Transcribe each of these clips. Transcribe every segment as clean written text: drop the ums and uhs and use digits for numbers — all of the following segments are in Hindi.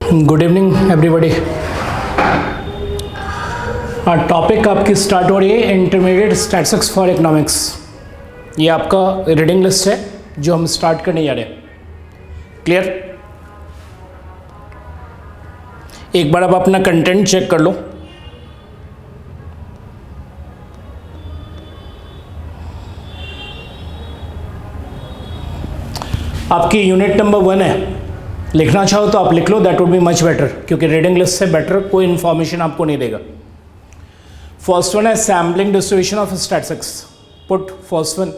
Good evening everybody. टॉपिक आपकी स्टार्ट हो रही है इंटरमीडिएट स्टैटिस्टिक्स फॉर इकोनॉमिक्स। ये आपका रीडिंग लिस्ट है जो हम स्टार्ट करने जा रहे हैं। क्लियर? एक बार आप अपना कंटेंट चेक कर लो। आपकी यूनिट नंबर 1 है, लिखना चाहो तो आप लिख लो, that would be much better, क्योंकि रीडिंग लिस्ट से बेटर कोई इन्फॉर्मेशन आपको नहीं देगा। फर्स्ट वन है sampling distribution of statistics. Put first one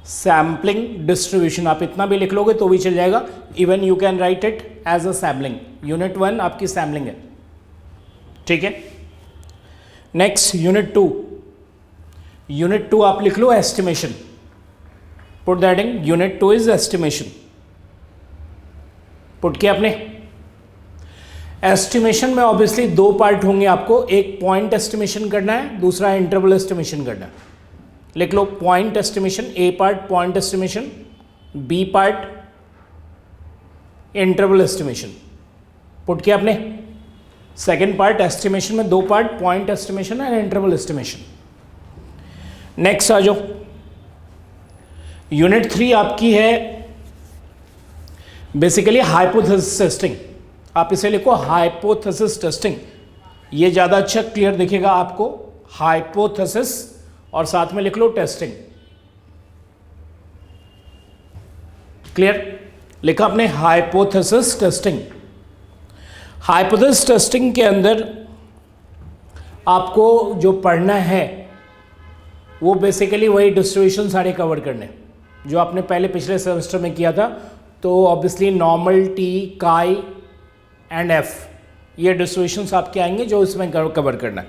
sampling distribution. आप इतना भी लिख लोगे तो भी चल जाएगा, even you can write it as a sampling. Unit 1 आपकी सैम्पलिंग है, ठीक है। Next unit 2। यूनिट 2 आप लिख लो estimation. Put that in unit 2 is estimation. Put किया आपने। एस्टिमेशन में ऑब्वियसली दो पार्ट होंगे आपको, एक पॉइंट एस्टिमेशन करना है, दूसरा इंटरवल एस्टिमेशन करना है। लिख लो point estimation, A part point estimation, B part interval estimation. Put किया आपने। सेकेंड पार्ट एस्टिमेशन में दो पार्ट, point estimation and interval estimation. Next आ जाओ, यूनिट 3 आपकी है बेसिकली हाइपोथेसिस टेस्टिंग। आप इसे लिखो हाइपोथेसिस टेस्टिंग, ये ज़्यादा अच्छा क्लियर दिखेगा आपको। हाइपोथेसिस और साथ में लिख लो टेस्टिंग। क्लियर? लिखा आपने हाइपोथेसिस टेस्टिंग। हाइपोथेसिस टेस्टिंग के अंदर आपको जो पढ़ना है वो बेसिकली वही डिस्ट्रीब्यूशन सारे कवर करने जो आपने पहले पिछले सेमेस्टर में किया था। तो ऑब्वियसली नॉर्मल, टी, काई एंड एफ, ये डिस्ट्रीब्यूशंस आपके आएंगे जो इसमें कवर करना है।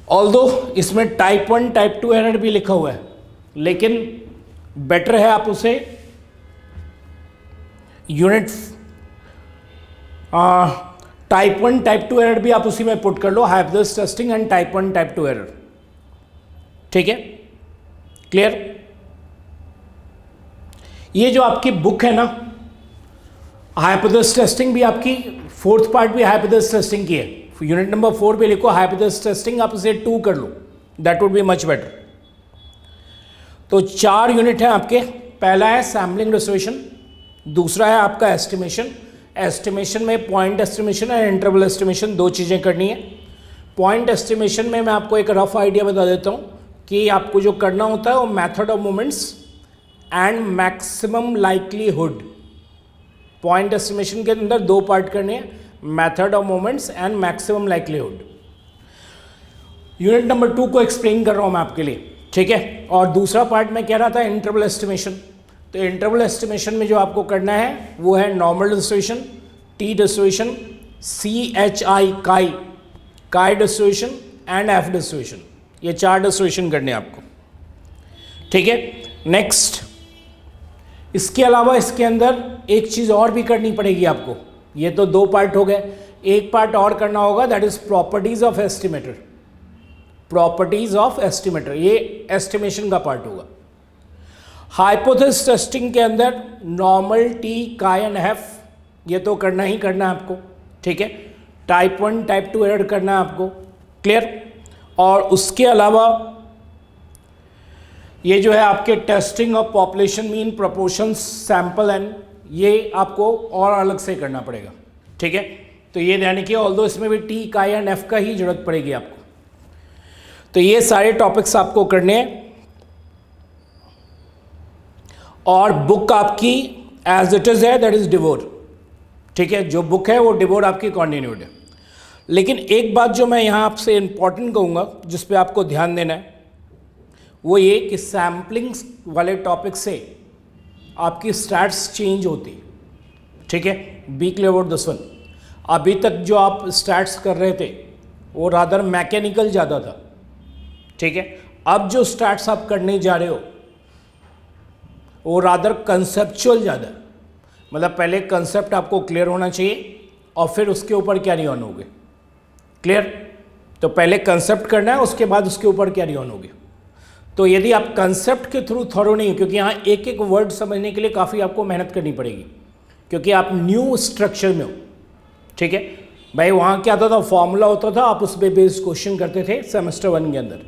ऑल्दो इसमें टाइप 1 टाइप 2 एरर भी लिखा हुआ है, लेकिन बेटर है आप उसे यूनिट टाइप 1 टाइप 2 एरर भी आप उसी में पुट कर लो, hypothesis testing and type 1 type 2 error. ठीक है? क्लियर? ये जो आपकी बुक है ना, हाइपोथेसिस टेस्टिंग भी आपकी, फोर्थ पार्ट भी हाइपोथेसिस टेस्टिंग की है। यूनिट नंबर 4 पे लिखो हाइपोथेसिस टेस्टिंग, आप इसे 2 कर लो, that would be much better. तो 4 यूनिट हैं आपके। पहला है सैम्पलिंग डिस्ट्रीब्यूशन, दूसरा है आपका एस्टिमेशन। एस्टिमेशन में पॉइंट एस्टिमेशन और इंटरवल एस्टिमेशन दो चीज़ें करनी है। पॉइंट एस्टिमेशन में मैं आपको एक रफ आइडिया बता देता हूँ कि आपको जो करना होता है वो method of moments and maximum likelihood. Point estimation के अंदर दो पार्ट करने हैं, method of moments and maximum likelihood. Unit number 2 को एक्सप्लेन कर रहा हूं मैं आपके लिए, ठीक है। और दूसरा पार्ट मैं कह रहा था इंटरवल एस्टिमेशन। तो इंटरवल एस्टिमेशन में जो आपको करना है वो है normal distribution, T distribution, CHI काई डिस्ट्रीब्यूशन एंड एफ डिस्ट्रीब्यूशन। ये 4 डिस्ट्रीब्यूशन करने हैं आपको, ठीक है। नेक्स्ट, इसके अलावा इसके अंदर एक चीज़ और भी करनी पड़ेगी आपको। ये तो 2 पार्ट हो गए, एक पार्ट और करना होगा, that is properties of estimator. Properties of estimator, ये एस्टिमेशन का पार्ट होगा। हाइपोथेसिस टेस्टिंग के अंदर नॉर्मल, टी, काई एंड एफ, ये तो करना ही करना है आपको, ठीक है। टाइप 1 टाइप 2 एरर करना है आपको, क्लियर। और उसके अलावा ये जो है आपके testing of population mean, proportions, sample and, ये आपको और अलग से करना पड़ेगा, ठीक है। तो ये ध्यान रखिए, ऑल्दो इसमें भी टी, काई एंड एफ का ही जरूरत पड़ेगी आपको। तो ये सारे टॉपिक्स आपको करने हैं। और बुक आपकी एज इट इज है, दैट इज डिवोर, ठीक है। जो बुक है वो डिवोर आपकी कॉन्टिन्यूड है। लेकिन एक बात जो मैं यहाँ आपसे इंपॉर्टेंट कहूँगा जिस पे आपको ध्यान देना है वो ये कि सैम्पलिंग वाले टॉपिक से आपकी स्टैट्स चेंज होती, ठीक है। Be clear about this one. अभी तक जो आप स्टैट्स कर रहे थे वो रादर मैकेनिकल ज़्यादा था, ठीक है। अब जो स्टैट्स आप करने जा रहे हो वो रादर कंसेप्चुअल ज़्यादा है। मतलब पहले कंसेप्ट आपको क्लियर होना चाहिए और फिर उसके ऊपर कैरी ऑन होगे, क्लियर। तो पहले कंसेप्ट करना है, उसके बाद उसके ऊपर कैरी ऑन होगे। तो यदि आप कंसेप्ट के थ्रू थॉरो नहीं, क्योंकि यहाँ एक एक वर्ड समझने के लिए काफ़ी आपको मेहनत करनी पड़ेगी, क्योंकि आप न्यू स्ट्रक्चर में हो, ठीक है भाई, वहाँ क्या होता था, फॉर्मूला होता था, आप उस पर बेस्ड क्वेश्चन करते थे सेमेस्टर 1 के अंदर।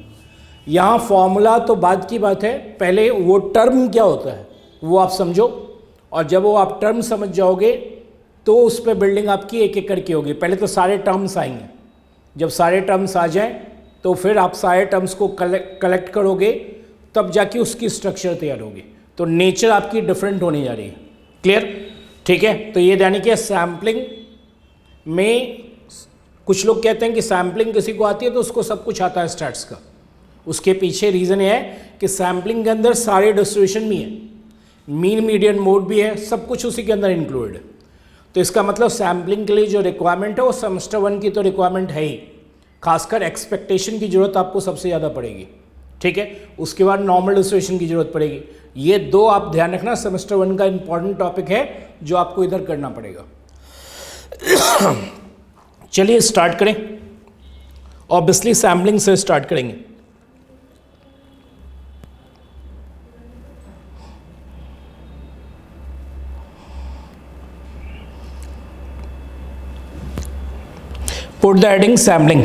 यहाँ फॉर्मूला तो बाद की बात है, पहले वो टर्म क्या होता है वो आप समझो, और जब वो आप टर्म समझ जाओगे तो उस पर बिल्डिंग आपकी एक एक करके होगी। पहले तो सारे टर्म्स आएंगे, जब सारे टर्म्स आ जाएं तो फिर आप सारे टर्म्स को कलेक्ट करोगे, तब जाके उसकी स्ट्रक्चर तैयार होगी। तो नेचर आपकी डिफरेंट होने जा रही है। क्लियर? ठीक है, तो ये यानी कि सैम्पलिंग में कुछ लोग कहते हैं कि सैम्पलिंग किसी को आती है तो उसको सब कुछ आता है स्टैट्स का। उसके पीछे रीज़न ये है कि सैम्पलिंग के अंदर सारे डिस्ट्रीब्यूशन भी हैं, मीन मीडियन मोड भी है, सब कुछ उसी के अंदर इंक्लूडेड है। तो इसका मतलब सैम्पलिंग के लिए जो रिक्वायरमेंट है वो सेमेस्टर 1 की तो रिक्वायरमेंट है ही, खासकर एक्सपेक्टेशन की ज़रूरत आपको सबसे ज़्यादा पड़ेगी। ठीक है, उसके बाद नॉर्मल डिस्ट्रीब्यूशन की ज़रूरत पड़ेगी। ये दो आप ध्यान रखना, सेमेस्टर 1 का इंपॉर्टेंट टॉपिक है जो आपको इधर करना पड़ेगा। चलिए स्टार्ट करें, ऑब्वियसली सैम्पलिंग से स्टार्ट करेंगे। Put the heading sampling.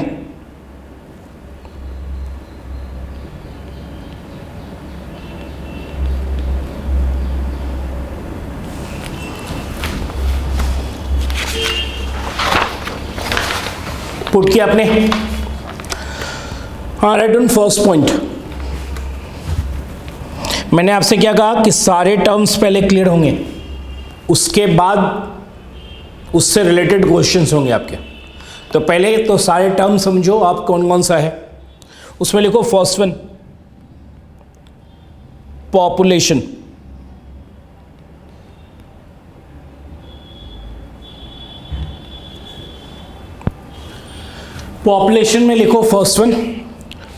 Put किया आपने? हाँ, राइट ऑन फर्स्ट पॉइंट। मैंने आपसे क्या कहा कि सारे टर्म्स पहले क्लियर होंगे, उसके बाद उससे रिलेटेड क्वेश्चंस होंगे आपके। तो पहले तो सारे टर्म समझो आप कौन कौन सा है। उसमें लिखो फर्स्ट वन पॉपुलेशन। पॉपुलेशन में लिखो first one,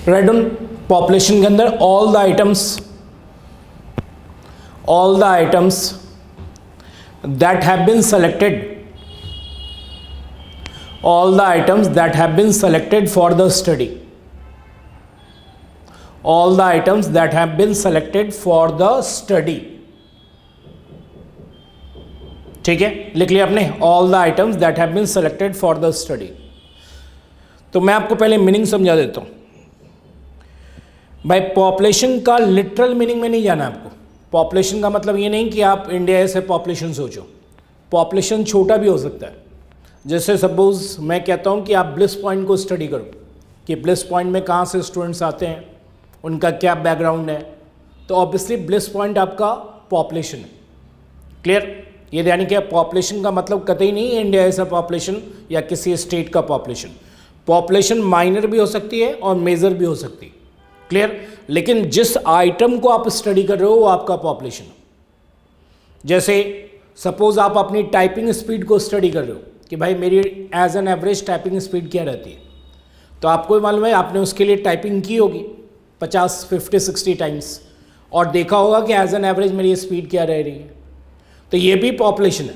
right on. Population के अंदर all the items that have been selected, all the items that have been selected for the study, all the items that have been selected for the study। ठीक है, लिख लिया आपने, all the items that have been selected for the study। तो मैं आपको पहले मीनिंग समझा देता हूं भाई। पॉपुलेशन का लिटरल मीनिंग में नहीं जाना आपको। पॉपुलेशन का मतलब ये नहीं कि आप इंडिया से पॉपुलेशन सोचो, पॉपुलेशन छोटा भी हो सकता है। जैसे सपोज मैं कहता हूँ कि आप ब्लिस पॉइंट को स्टडी करो कि ब्लिस पॉइंट में कहाँ से स्टूडेंट्स आते हैं, उनका क्या बैकग्राउंड है, तो ऑब्वियसली ब्लिस पॉइंट आपका पॉपुलेशन है। क्लियर? ये यानी कि पॉपुलेशन का मतलब कतई नहीं है इंडिया ऐसा पॉपुलेशन या किसी स्टेट का पॉपुलेशन। पॉपुलेशन माइनर भी हो सकती है और मेजर भी हो सकती है। क्लियर? लेकिन जिस आइटम को आप स्टडी कर रहे हो वो आपका पॉपुलेशन है। जैसे सपोज आप अपनी टाइपिंग स्पीड को स्टडी कर रहे हो कि भाई मेरी as an average typing speed क्या रहती है, तो आपको मालूम है आपने उसके लिए टाइपिंग की होगी 50, 50, 60 टाइम्स और देखा होगा कि एज एन एवरेज मेरी स्पीड क्या रह रही है। तो ये भी पॉपुलेशन है।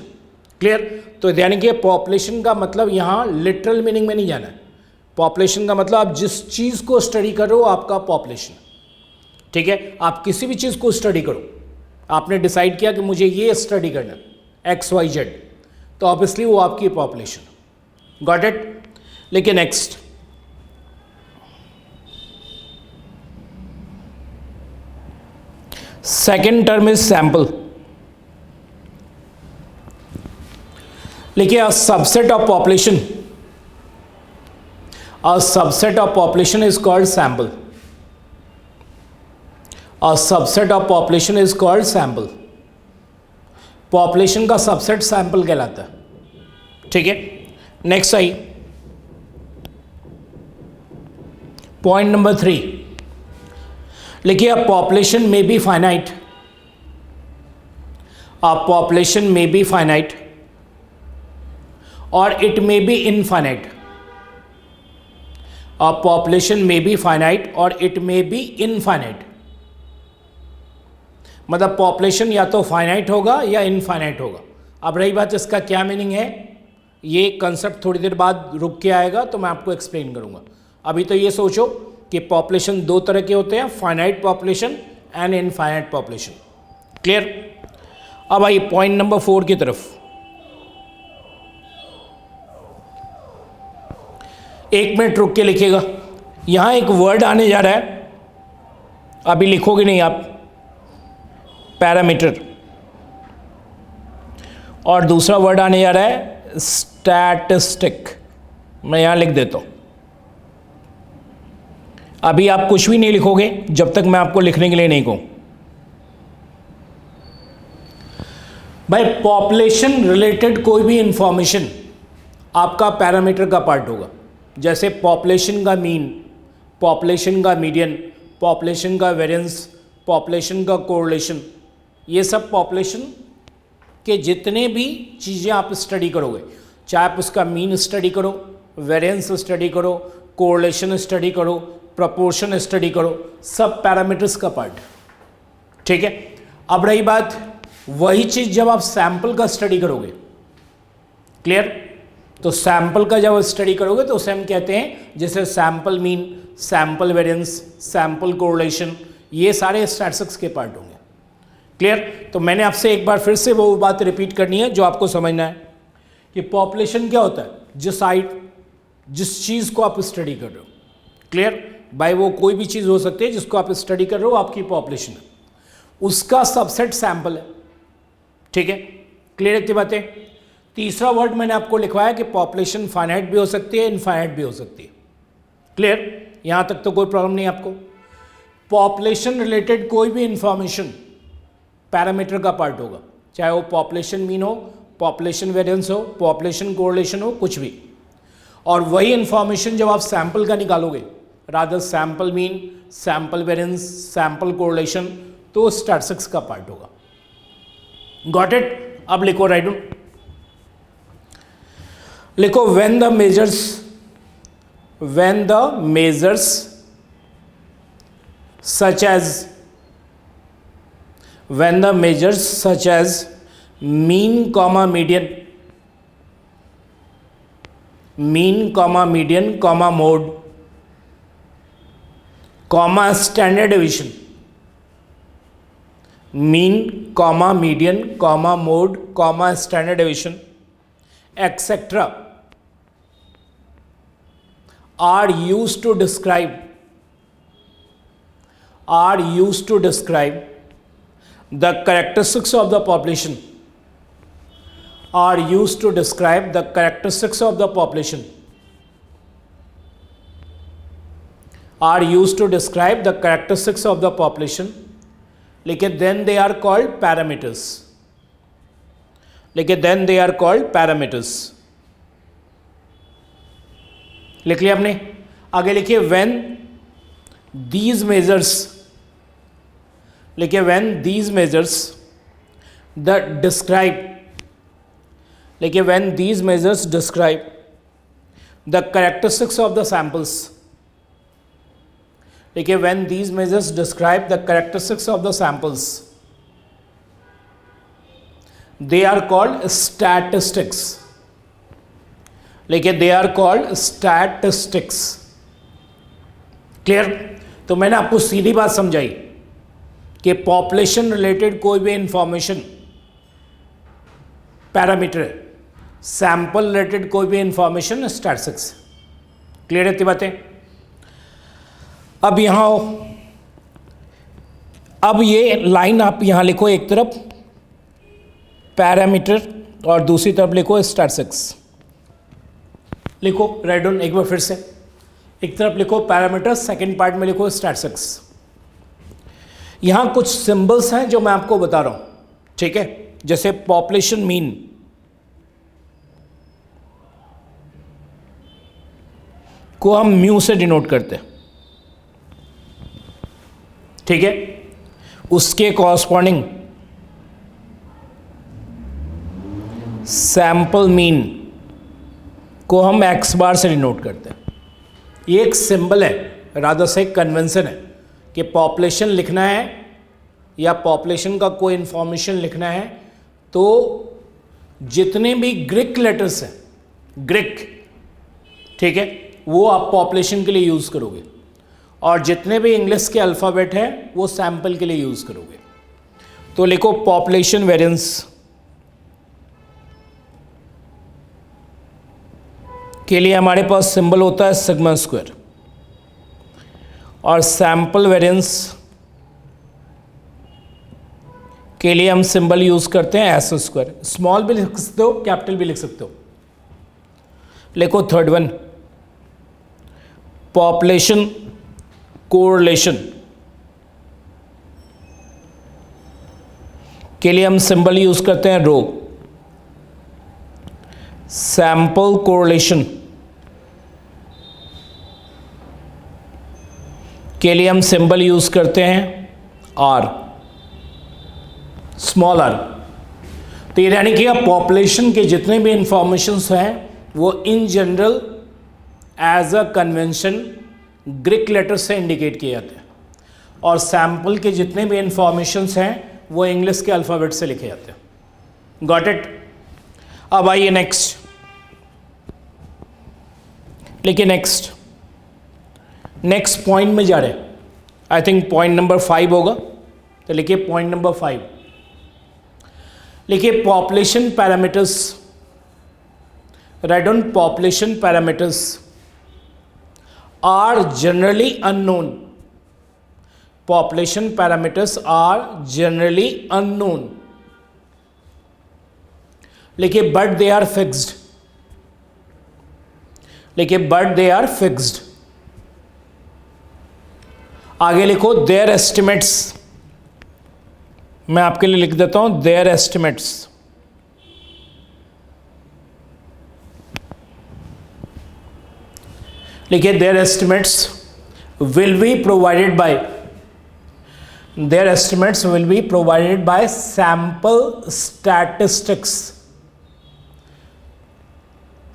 क्लियर? तो यानी कि पॉपुलेशन का मतलब यहाँ लिटरल मीनिंग में नहीं जाना है। पॉपुलेशन का मतलब आप जिस चीज़ को स्टडी कर रहे हो आपका पॉपुलेशन। ठीक है, आप किसी भी चीज़ को स्टडी करो, आपने डिसाइड किया कि मुझे ये स्टडी करना XYZ, तो ऑब्वियसली वो आपकी पॉपुलेशन। Got it? लेकिन next second term is sample. लिखिए a subset of population, a subset of population is called sample. A subset of population is called sample. Population का सबसेट सैंपल कहलाता है। ठीक है, नेक्स्ट आई पॉइंट नंबर 3। लिखिए अ पॉपुलेशन में बी फाइनाइट, अ पॉपुलेशन में बी फाइनाइट और it may be infinite. A population में बी फाइनाइट और इट मे बी इनफाइनाइट। मतलब पॉपुलेशन या तो फाइनाइट होगा या इनफाइनाइट होगा। अब रही बात इसका क्या मीनिंग है, ये कंसेप्ट थोड़ी देर बाद रुक के आएगा तो मैं आपको एक्सप्लेन करूंगा। अभी तो ये सोचो कि पॉपुलेशन दो तरह के होते हैं, finite population and infinite population. Clear? अब आइए पॉइंट नंबर 4 की तरफ। 1 मिनट रुक के लिखिएगा। यहाँ एक वर्ड आने जा रहा है, अभी लिखोगे नहीं आप, पैरामीटर, और दूसरा वर्ड आने जा रहा है स्टैटिस्टिक। मैं यहाँ लिख देता हूँ। अभी आप कुछ भी नहीं लिखोगे जब तक मैं आपको लिखने के लिए नहीं कहूँ। भाई पॉपुलेशन रिलेटेड कोई भी इंफॉर्मेशन आपका पैरामीटर का पार्ट होगा। जैसे पॉपुलेशन का मीन, पॉपुलेशन का मीडियन, पॉपुलेशन का वेरिएंस, पॉपुलेशन का कोरिलेशन, ये सब पॉपुलेशन के जितने भी चीज़ें आप स्टडी करोगे, चाहे आप उसका मीन स्टडी करो, वेरिएंस स्टडी करो, कोरिलेशन स्टडी करो, प्रपोर्शन स्टडी करो, सब पैरामीटर्स का पार्ट। ठीक है। अब रही बात, वही चीज़ जब आप सैंपल का स्टडी करोगे, क्लियर, तो सैंपल का जब स्टडी करोगे तो उसे हम कहते हैं जैसे sample mean, sample variance, sample correlation, ये सारे स्टैटिस्टिक्स के पार्ट होंगे। क्लियर। तो मैंने आपसे एक बार फिर से वो बात रिपीट करनी है जो आपको समझना है कि पॉपुलेशन क्या होता है, जिस चीज़ को आप स्टडी कर रहे हो। क्लियर। भाई वो कोई भी चीज़ हो सकती है जिसको आप स्टडी कर रहे हो, आपकी पॉपुलेशन है, उसका सबसेट सैंपल है। ठीक है, क्लियर इतनी बातें। तीसरा वर्ड मैंने आपको लिखवाया कि पॉपुलेशन फाइनाइट भी हो सकती है, इनफाइनाइट भी हो सकती है। क्लियर, यहाँ तक तो कोई प्रॉब्लम नहीं आपको। पॉपुलेशन रिलेटेड कोई भी इंफॉर्मेशन पैरामीटर का पार्ट होगा, चाहे वो पॉपुलेशन मीन हो, पॉपुलेशन वेरिएंस हो, पॉपुलेशन कोरिलेशन हो, कुछ भी। और वही इंफॉर्मेशन जब आप सैंपल का निकालोगे, rather sample mean, sample variance, sample correlation, तो स्टैटिस्टिक्स का पार्ट होगा। Got it. अब लिखो, राइट डाउन, लिखो when the measures such as mean comma median comma mode comma standard deviation, mean comma median comma mode comma standard deviation etcetera are used to describe the characteristics of the population, are used to describe the characteristics of the population, are used to describe the characteristics of the population, लेकिन then they are called parameters, लेकिन then they are called parameters। लिख लिया आपने। आगे लिखिए when these measures, लिखिए when these measures the describe, लिखिए when these measures describe the characteristics of the samples, लिखिए when these measures describe the characteristics of the samples, they are called statistics, लेकिन they are called statistics. Clear. तो मैंने आपको सीधी बात समझाई कि पॉपुलेशन रिलेटेड कोई भी इंफॉर्मेशन पैरामीटर है, सैंपल रिलेटेड कोई भी इंफॉर्मेशन स्टैटिस्टिक्स। क्लियर है इतनी बातें। अब यहां हो, अब ये लाइन आप यहां लिखो, एक तरफ पैरामीटर और दूसरी तरफ लिखो स्टैटिस्टिक्स। लिखो राइट डाउन एक बार फिर से, एक तरफ लिखो पैरामीटर, सेकंड पार्ट में लिखो स्टैटिस्टिक्स। यहां कुछ सिंबल्स हैं जो मैं आपको बता रहा हूं, ठीक है। जैसे पॉपुलेशन मीन, को हम म्यू से डिनोट करते हैं, ठीक है। उसके कॉरस्पॉन्डिंग सैंपल मीन को हम एक्स बार से डिनोट करते हैं। ये एक सिंबल है, रादर से एक कन्वेंशन है कि पॉपुलेशन लिखना है या पॉपुलेशन का कोई इंफॉर्मेशन लिखना है तो जितने भी ग्रीक लेटर्स हैं, ग्रीक, ठीक है, वो आप पॉपुलेशन के लिए यूज़ करोगे, और जितने भी इंग्लिश के अल्फ़ाबेट हैं वो सैंपल के लिए यूज़ करोगे। तो लिखो पॉपुलेशन वेरिएंस, के लिए हमारे पास सिंबल होता है सिग्मा स्क्वायर, और सैंपल वेरिएंस के लिए हम सिंबल यूज करते हैं एस स्क्वायर। स्मॉल भी लिख सकते हो, कैपिटल भी लिख सकते हो। लिखो थर्ड वन, पॉपुलेशन कोरिलेशन के लिए हम सिंबल यूज करते हैं रो। सैंपल कोरिलेशन के लिए हम सिंबल यूज करते हैं आर, स्मॉल आर। तो ये यानी कि अब पॉपुलेशन के जितने भी इंफॉर्मेशंस हैं वो in general as a convention Greek letter से इंडिकेट किए जाते हैं, और सैंपल के जितने भी इंफॉर्मेशंस हैं वो इंग्लिश के अल्फ़ाबेट से लिखे जाते हैं। Got it. अब आइए नेक्स्ट, लेकिन नेक्स्ट पॉइंट में जा रहे हैं। आई थिंक पॉइंट नंबर 5 होगा, तो लिखिए पॉइंट नंबर 5। लिखिए population parameters, write down population parameters are generally unknown. Population parameters are generally unknown. लिखिए but they are fixed. लिखिए but they are fixed. आगे लिखो their estimates. मैं आपके लिए लिख देता हूं their estimates. लिखिए their estimates will be provided by, their estimates will be provided by sample statistics.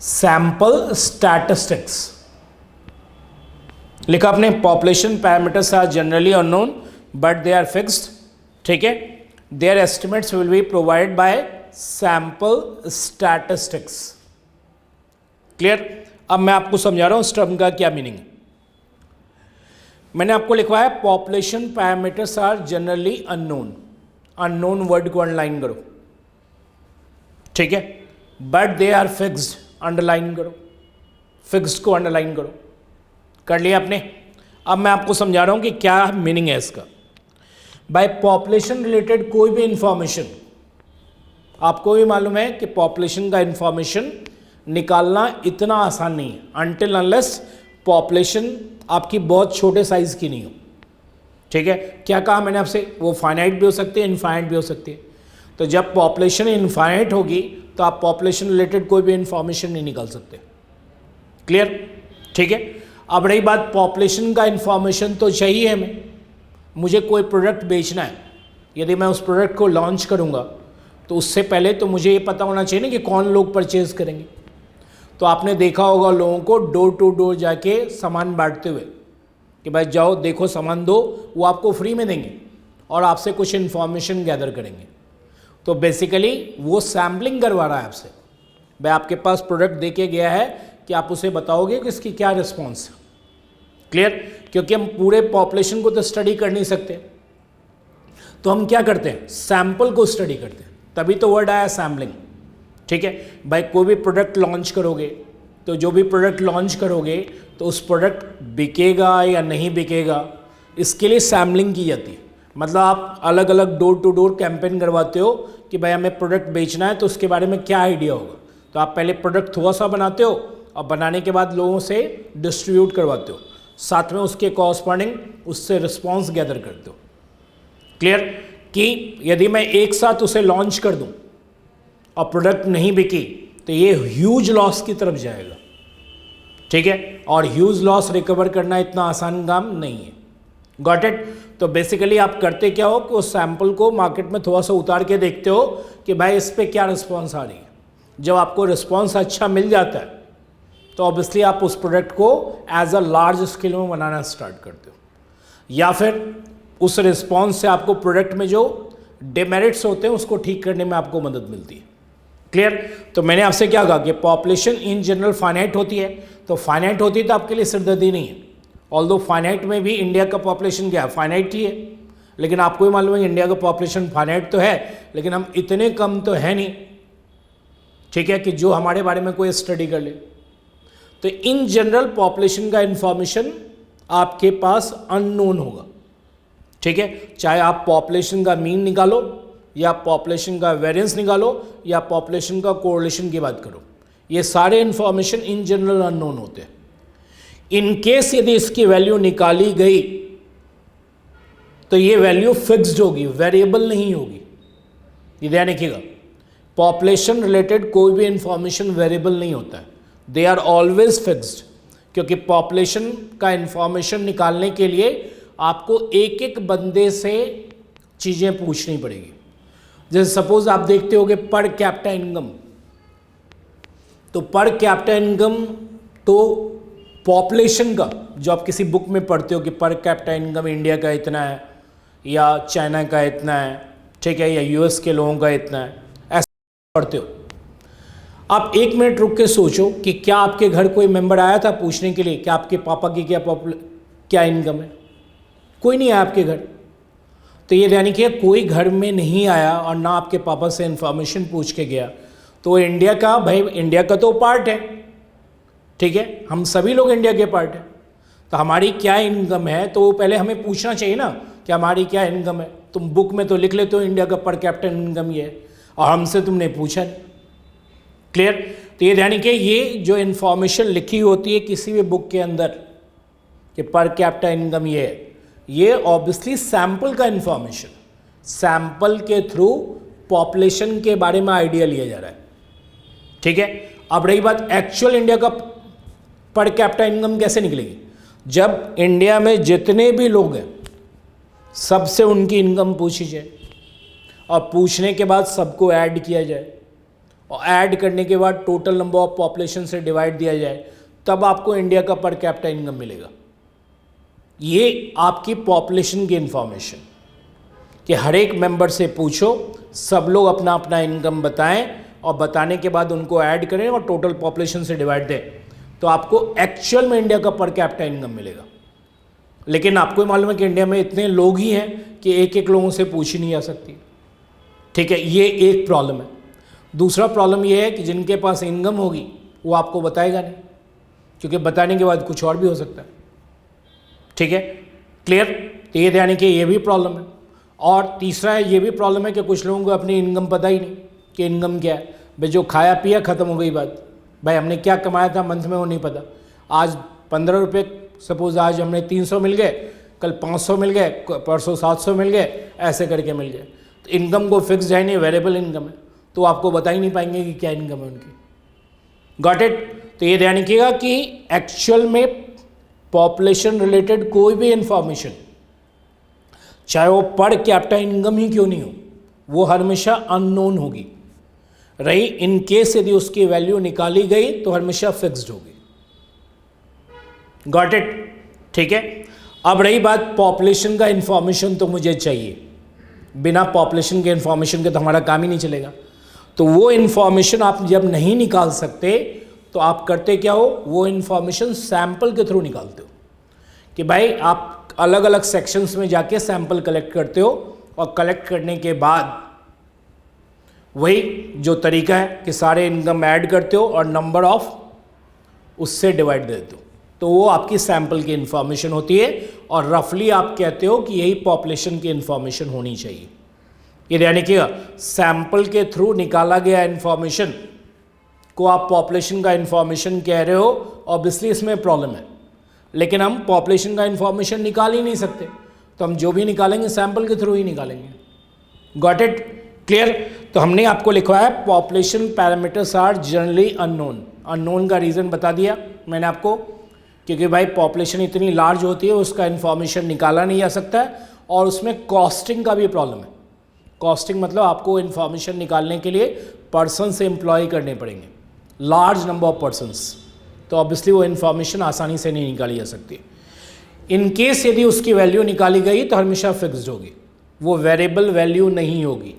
Sample statistics लिखा आपने, population parameters are generally unknown but they are fixed, ठीक है। Their estimates will be provided by sample statistics. Clear. अब मैं आपको समझा रहा हूं इस टर्म का क्या मीनिंग है। मैंने आपको लिखवाया population parameters are generally unknown, unknown word को अंडरलाइन करो, ठीक है। But they are fixed, underline करो, फिक्स्ड को अंडरलाइन करो। कर लिया आपने। अब मैं आपको समझा रहा हूं कि क्या मीनिंग है इसका। बाय पॉपुलेशन रिलेटेड कोई भी इंफॉर्मेशन, आपको भी मालूम है कि पॉपुलेशन का इंफॉर्मेशन निकालना इतना आसान नहीं है अनटिल अनलेस पॉपुलेशन आपकी बहुत छोटे साइज की नहीं हो, ठीक है। क्या कहा मैंने आपसे, वो फाइनाइट भी हो सकती है, इनफाइनाइट भी हो सकती है। तो जब पॉपुलेशन इनफाइनाइट होगी तो आप पॉपुलेशन रिलेटेड कोई भी इंफॉर्मेशन नहीं निकाल सकते। क्लियर, ठीक है। अब रही बात पॉपुलेशन का इंफॉर्मेशन तो चाहिए हमें, मुझे कोई प्रोडक्ट बेचना है, यदि मैं उस प्रोडक्ट को लॉन्च करूँगा तो उससे पहले तो मुझे ये पता होना चाहिए ना कि कौन लोग परचेज़ करेंगे। तो आपने देखा होगा लोगों को डोर टू डोर जाके सामान बांटते हुए कि भाई जाओ देखो सामान दो, वो आपको फ्री में देंगे और आपसे कुछ इन्फॉर्मेशन गैदर करेंगे। तो बेसिकली वो सैम्पलिंग करवा रहा है आपसे, भाई आपके पास प्रोडक्ट दे के गया है कि आप उसे बताओगे कि इसकी क्या रिस्पॉन्स है। क्लियर, क्योंकि हम पूरे पॉपुलेशन को तो स्टडी कर नहीं सकते, तो हम क्या करते हैं, सैंपल को स्टडी करते हैं। तभी तो वर्ड आया सैम्पलिंग, ठीक है। भाई कोई भी प्रोडक्ट लॉन्च करोगे तो जो भी प्रोडक्ट लॉन्च करोगे तो उस प्रोडक्ट बिकेगा या नहीं बिकेगा, इसके लिए सैम्पलिंग की जाती है। मतलब आप अलग अलग डोर टू डोर कैंपेन करवाते हो कि भाई हमें प्रोडक्ट बेचना है तो उसके बारे में क्या आइडिया होगा। तो आप पहले प्रोडक्ट थोड़ा सा बनाते हो और बनाने के बाद लोगों से डिस्ट्रीब्यूट करवाते हो, साथ में उसके कॉरस्पॉन्डिंग उससे रिस्पॉन्स गैदर करते हो। क्लियर, कि यदि मैं एक साथ उसे लॉन्च कर दूं और प्रोडक्ट नहीं बिकी तो ये ह्यूज लॉस की तरफ जाएगा, ठीक है। और ह्यूज लॉस रिकवर करना इतना आसान काम नहीं है। Got it. तो बेसिकली आप करते क्या हो कि उस सैंपल को मार्केट में थोड़ा सा उतार के देखते हो कि भाई इस पर क्या रिस्पॉन्स आ रही है। जब आपको रिस्पॉन्स अच्छा मिल जाता है तो ऑब्वियसली आप उस प्रोडक्ट को एज अ लार्ज स्केल में बनाना स्टार्ट करते हो, या फिर उस रिस्पॉन्स से आपको प्रोडक्ट में जो डिमेरिट्स होते हैं उसको ठीक करने में आपको मदद मिलती है। क्लियर। तो मैंने आपसे क्या कहा कि पॉपुलेशन इन जनरल फाइनाइट होती है, तो फाइनाइट होती है तो आपके लिए सिरदर्दी नहीं है। ऑल्दो फाइनाइट में भी इंडिया का पॉपुलेशन क्या है, फाइनाइट ही है। लेकिन आपको भी मालूम है इंडिया का पॉपुलेशन फाइनाइट तो है, लेकिन हम इतने कम तो है नहीं, ठीक है, कि जो हमारे बारे में कोई स्टडी कर ले। तो इन जनरल पॉपुलेशन का इंफॉर्मेशन आपके पास अननोन होगा, ठीक है। चाहे आप पॉपुलेशन का मीन निकालो या पॉपुलेशन का वेरिएंस निकालो या पॉपुलेशन का कोरिलेशन की बात करो, ये सारे इंफॉर्मेशन इन जनरल अननोन होते हैं। इन केस यदि इसकी वैल्यू निकाली गई तो ये वैल्यू फिक्स्ड होगी, वेरिएबल नहीं होगी। ये ध्यान रखिएगा, पॉपुलेशन रिलेटेड कोई भी इंफॉर्मेशन वेरिएबल नहीं होता है, दे आर ऑलवेज फिक्स्ड, क्योंकि पॉपुलेशन का इंफॉर्मेशन निकालने के लिए आपको एक एक बंदे से चीज़ें पूछनी पड़ेगी। जैसे सपोज आप देखते होगे पर कैपिटा इनकम, तो पर कैपिटा इनकम तो पॉपुलेशन का, जो आप किसी बुक में पढ़ते हो कि पर कैपिटा इनकम इंडिया का इतना है या चाइना का इतना है, ठीक है, या यूएस के लोगों का इतना है, ऐसा पढ़ते हो। आप एक मिनट रुक के सोचो कि क्या आपके घर कोई मेंबर आया था पूछने के लिए कि आपके पापा की क्या इनकम है? कोई नहीं आया आपके घर। तो ये यानी कि कोई घर में नहीं आया और ना आपके पापा से इंफॉर्मेशन पूछ के गया, तो इंडिया का, भाई इंडिया का तो पार्ट है, ठीक है, हम सभी लोग इंडिया के पार्ट हैं, तो हमारी क्या इनकम है तो वो पहले हमें पूछना चाहिए ना कि हमारी क्या इनकम है। तुम बुक में तो लिख लेते हो इंडिया का पर कैपिटल इनकम ये है, और हमसे तुमने पूछा नहीं। क्लियर? तो ये यानी कि ये जो इन्फॉर्मेशन लिखी होती है किसी भी बुक के अंदर कि पर कैपिटल इनकम ये है, ये ऑब्वियसली सैंपल का इन्फॉर्मेशन, सैंपल के थ्रू पॉपुलेशन के बारे में आइडिया लिया जा रहा है, ठीक है। अब रही बात एक्चुअल इंडिया का पर कैपिटल इनकम कैसे निकलेगी, जब इंडिया में जितने भी लोग हैं सबसे उनकी इनकम पूछी जाए और पूछने के बाद सबको ऐड किया जाए और ऐड करने के बाद टोटल नंबर ऑफ पॉपुलेशन से डिवाइड दिया जाए, तब आपको इंडिया का पर कैपिटल इनकम मिलेगा। ये आपकी पॉपुलेशन की इंफॉर्मेशन कि हर एक मेंबर से पूछो, सब लोग अपना अपना इनकम बताएं और बताने के बाद उनको ऐड करें और टोटल पॉपुलेशन से डिवाइड दें, तो आपको एक्चुअल में इंडिया का पर कैपिटल इनकम मिलेगा। लेकिन आपको मालूम है कि इंडिया में इतने लोग ही हैं कि एक एक लोगों से पूछ ही नहीं जा सकती, ठीक है, ये एक प्रॉब्लम है। दूसरा प्रॉब्लम ये है कि जिनके पास इनकम होगी वो आपको बताएगा नहीं, क्योंकि बताने के बाद कुछ और भी हो सकता है, ठीक है। क्लियर? तो ये ध्यान कि ये भी प्रॉब्लम है। और तीसरा है, ये भी प्रॉब्लम है कि कुछ लोगों को अपनी इनकम पता ही नहीं कि इनकम क्या है। भाई जो खाया पिया ख़त्म हो गई बात, भाई हमने क्या कमाया था मंथ में वो नहीं पता। आज 15 रुपये, सपोज आज हमने 300 मिल गए, कल 500 मिल गए, परसों 700 मिल गए, ऐसे करके मिल गए। तो इनकम को फिक्स है नहीं, वेरिएबल इनकम है, तो आपको बता ही नहीं पाएंगे कि क्या इनकम है उनकी। Got it? तो ये ध्यान रखिएगा कि एक्चुअल में पॉपुलेशन रिलेटेड कोई भी इंफॉर्मेशन, चाहे वो पर कैपिटल इनकम ही क्यों नहीं हो, वो हमेशा अननोन होगी। रही इन केस यदि उसकी वैल्यू निकाली गई तो हमेशा फिक्स्ड होगी। Got it? ठीक है। अब रही बात पॉपुलेशन का इंफॉर्मेशन, तो मुझे चाहिए, बिना पॉपुलेशन के इंफॉर्मेशन के तो हमारा काम ही नहीं चलेगा। तो वो इंफॉर्मेशन आप जब नहीं निकाल सकते तो आप करते क्या हो, वो इंफॉर्मेशन सैंपल के थ्रू निकालते हो कि भाई आप अलग अलग सेक्शंस में जाके सैंपल कलेक्ट करते हो और कलेक्ट करने के बाद वही जो तरीका है कि सारे इनकम ऐड करते हो और नंबर ऑफ उससे डिवाइड देते हो, तो वो आपकी सैंपल की इंफॉर्मेशन होती है और रफली आप कहते हो कि यही पॉपुलेशन की इंफॉर्मेशन होनी चाहिए। ये यानी कि सैंपल के थ्रू निकाला गया इंफॉर्मेशन को आप पॉपुलेशन का इंफॉर्मेशन कह रहे हो, ऑब्वियसली इसमें प्रॉब्लम है। लेकिन हम पॉपुलेशन का इंफॉर्मेशन निकाल ही नहीं सकते, तो हम जो भी निकालेंगे सैंपल के थ्रू ही निकालेंगे। Got it? क्लियर? तो हमने आपको लिखवाया population parameters are generally unknown. Unknown का रीज़न बता दिया मैंने आपको, क्योंकि भाई पॉपुलेशन इतनी लार्ज होती है उसका इन्फॉर्मेशन निकाला नहीं जा सकता है, और उसमें कॉस्टिंग का भी प्रॉब्लम है। कॉस्टिंग मतलब आपको इन्फॉर्मेशन निकालने के लिए पर्सन से एम्प्लॉय करने पड़ेंगे, लार्ज नंबर ऑफ पर्सनस, तो ऑब्वियसली वो इन्फॉर्मेशन आसानी से नहीं निकाली जा सकती। इन केस यदि उसकी वैल्यू निकाली गई तो हमेशा फिक्स्ड होगी, वो वेरिएबल वैल्यू नहीं होगी।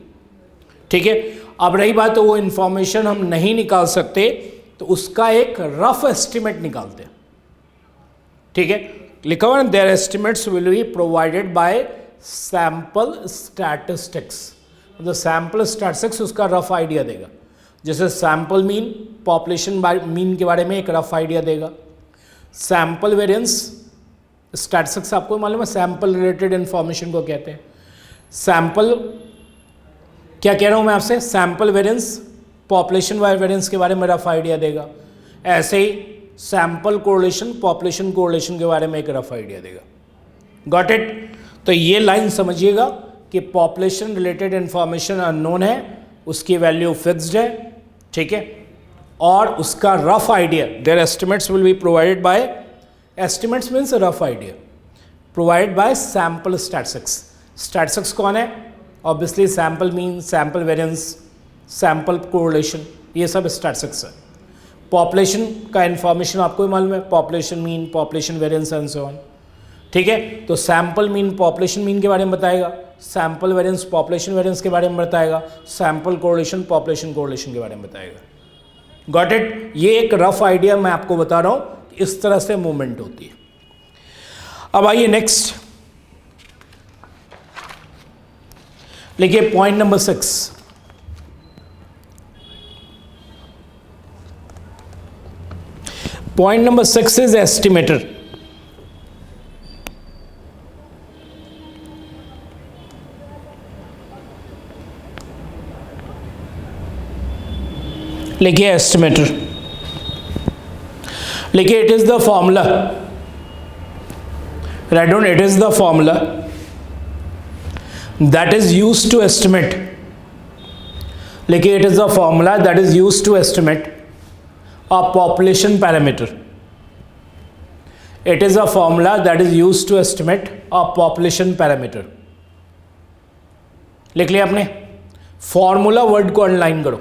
ठीक है। अब रही बात, तो वो इन्फॉर्मेशन हम नहीं निकाल सकते तो उसका एक रफ एस्टिमेट निकालते हैं। ठीक है, लिखा हुआ their estimates will be provided by sample statistics, मतलब सैंपल स्टैटिस्टिक्स उसका रफ आइडिया देगा। जैसे सैंपल मीन पॉपुलेशन मीन के बारे में एक रफ आइडिया देगा, सैंपल वेरिएंस स्टैटिस्टिक्स आपको मालूम है सैंपल रिलेटेड इन्फॉर्मेशन को कहते हैं। सैंपल क्या कह रहा हूँ मैं आपसे, sample variance population wise variance के बारे में रफ आइडिया देगा। ऐसे ही सैंपल कोरिलेशन पॉपुलेशन कोरिलेशन के बारे में एक रफ आइडिया देगा। Got it? तो ये लाइन समझिएगा कि पॉपुलेशन रिलेटेड इन्फॉर्मेशन अननोन है, उसकी वैल्यू फिक्स्ड है, ठीक है, और उसका rough idea their estimates will be provided by, estimates means rough idea provided by sample statistics. Statistics कौन है? Obviously sample mean, sample variance, sample correlation, ये सब स्टैटिस्टिक्स है। पॉपुलेशन का इन्फॉर्मेशन आपको भी मालूम है, population mean, population variance and so on, ठीक है। तो सैंपल मीन पॉपुलेशन मीन के बारे में बताएगा, सैंपल वेरिएंस पॉपुलेशन वेरिएंस के बारे में बताएगा, सैंपल कोरिलेशन पॉपुलेशन कोरिलेशन के बारे में बताएगा। Got it? ये एक रफ आइडिया मैं आपको बता रहा हूँ, इस तरह से मूवमेंट होती है। अब आइए नेक्स्ट लिखिए point number 6। Point number 6 is estimator. लिखिए एस्टिमेटर, लिखिए it is the formula, write down, it is the formula that is used to estimate, लिखिए it is the formula that is used to estimate a population parameter, it is a formula that is used to estimate a population parameter। लिख लिया आपने? फॉर्मूला वर्ड को अंडरलाइन करो,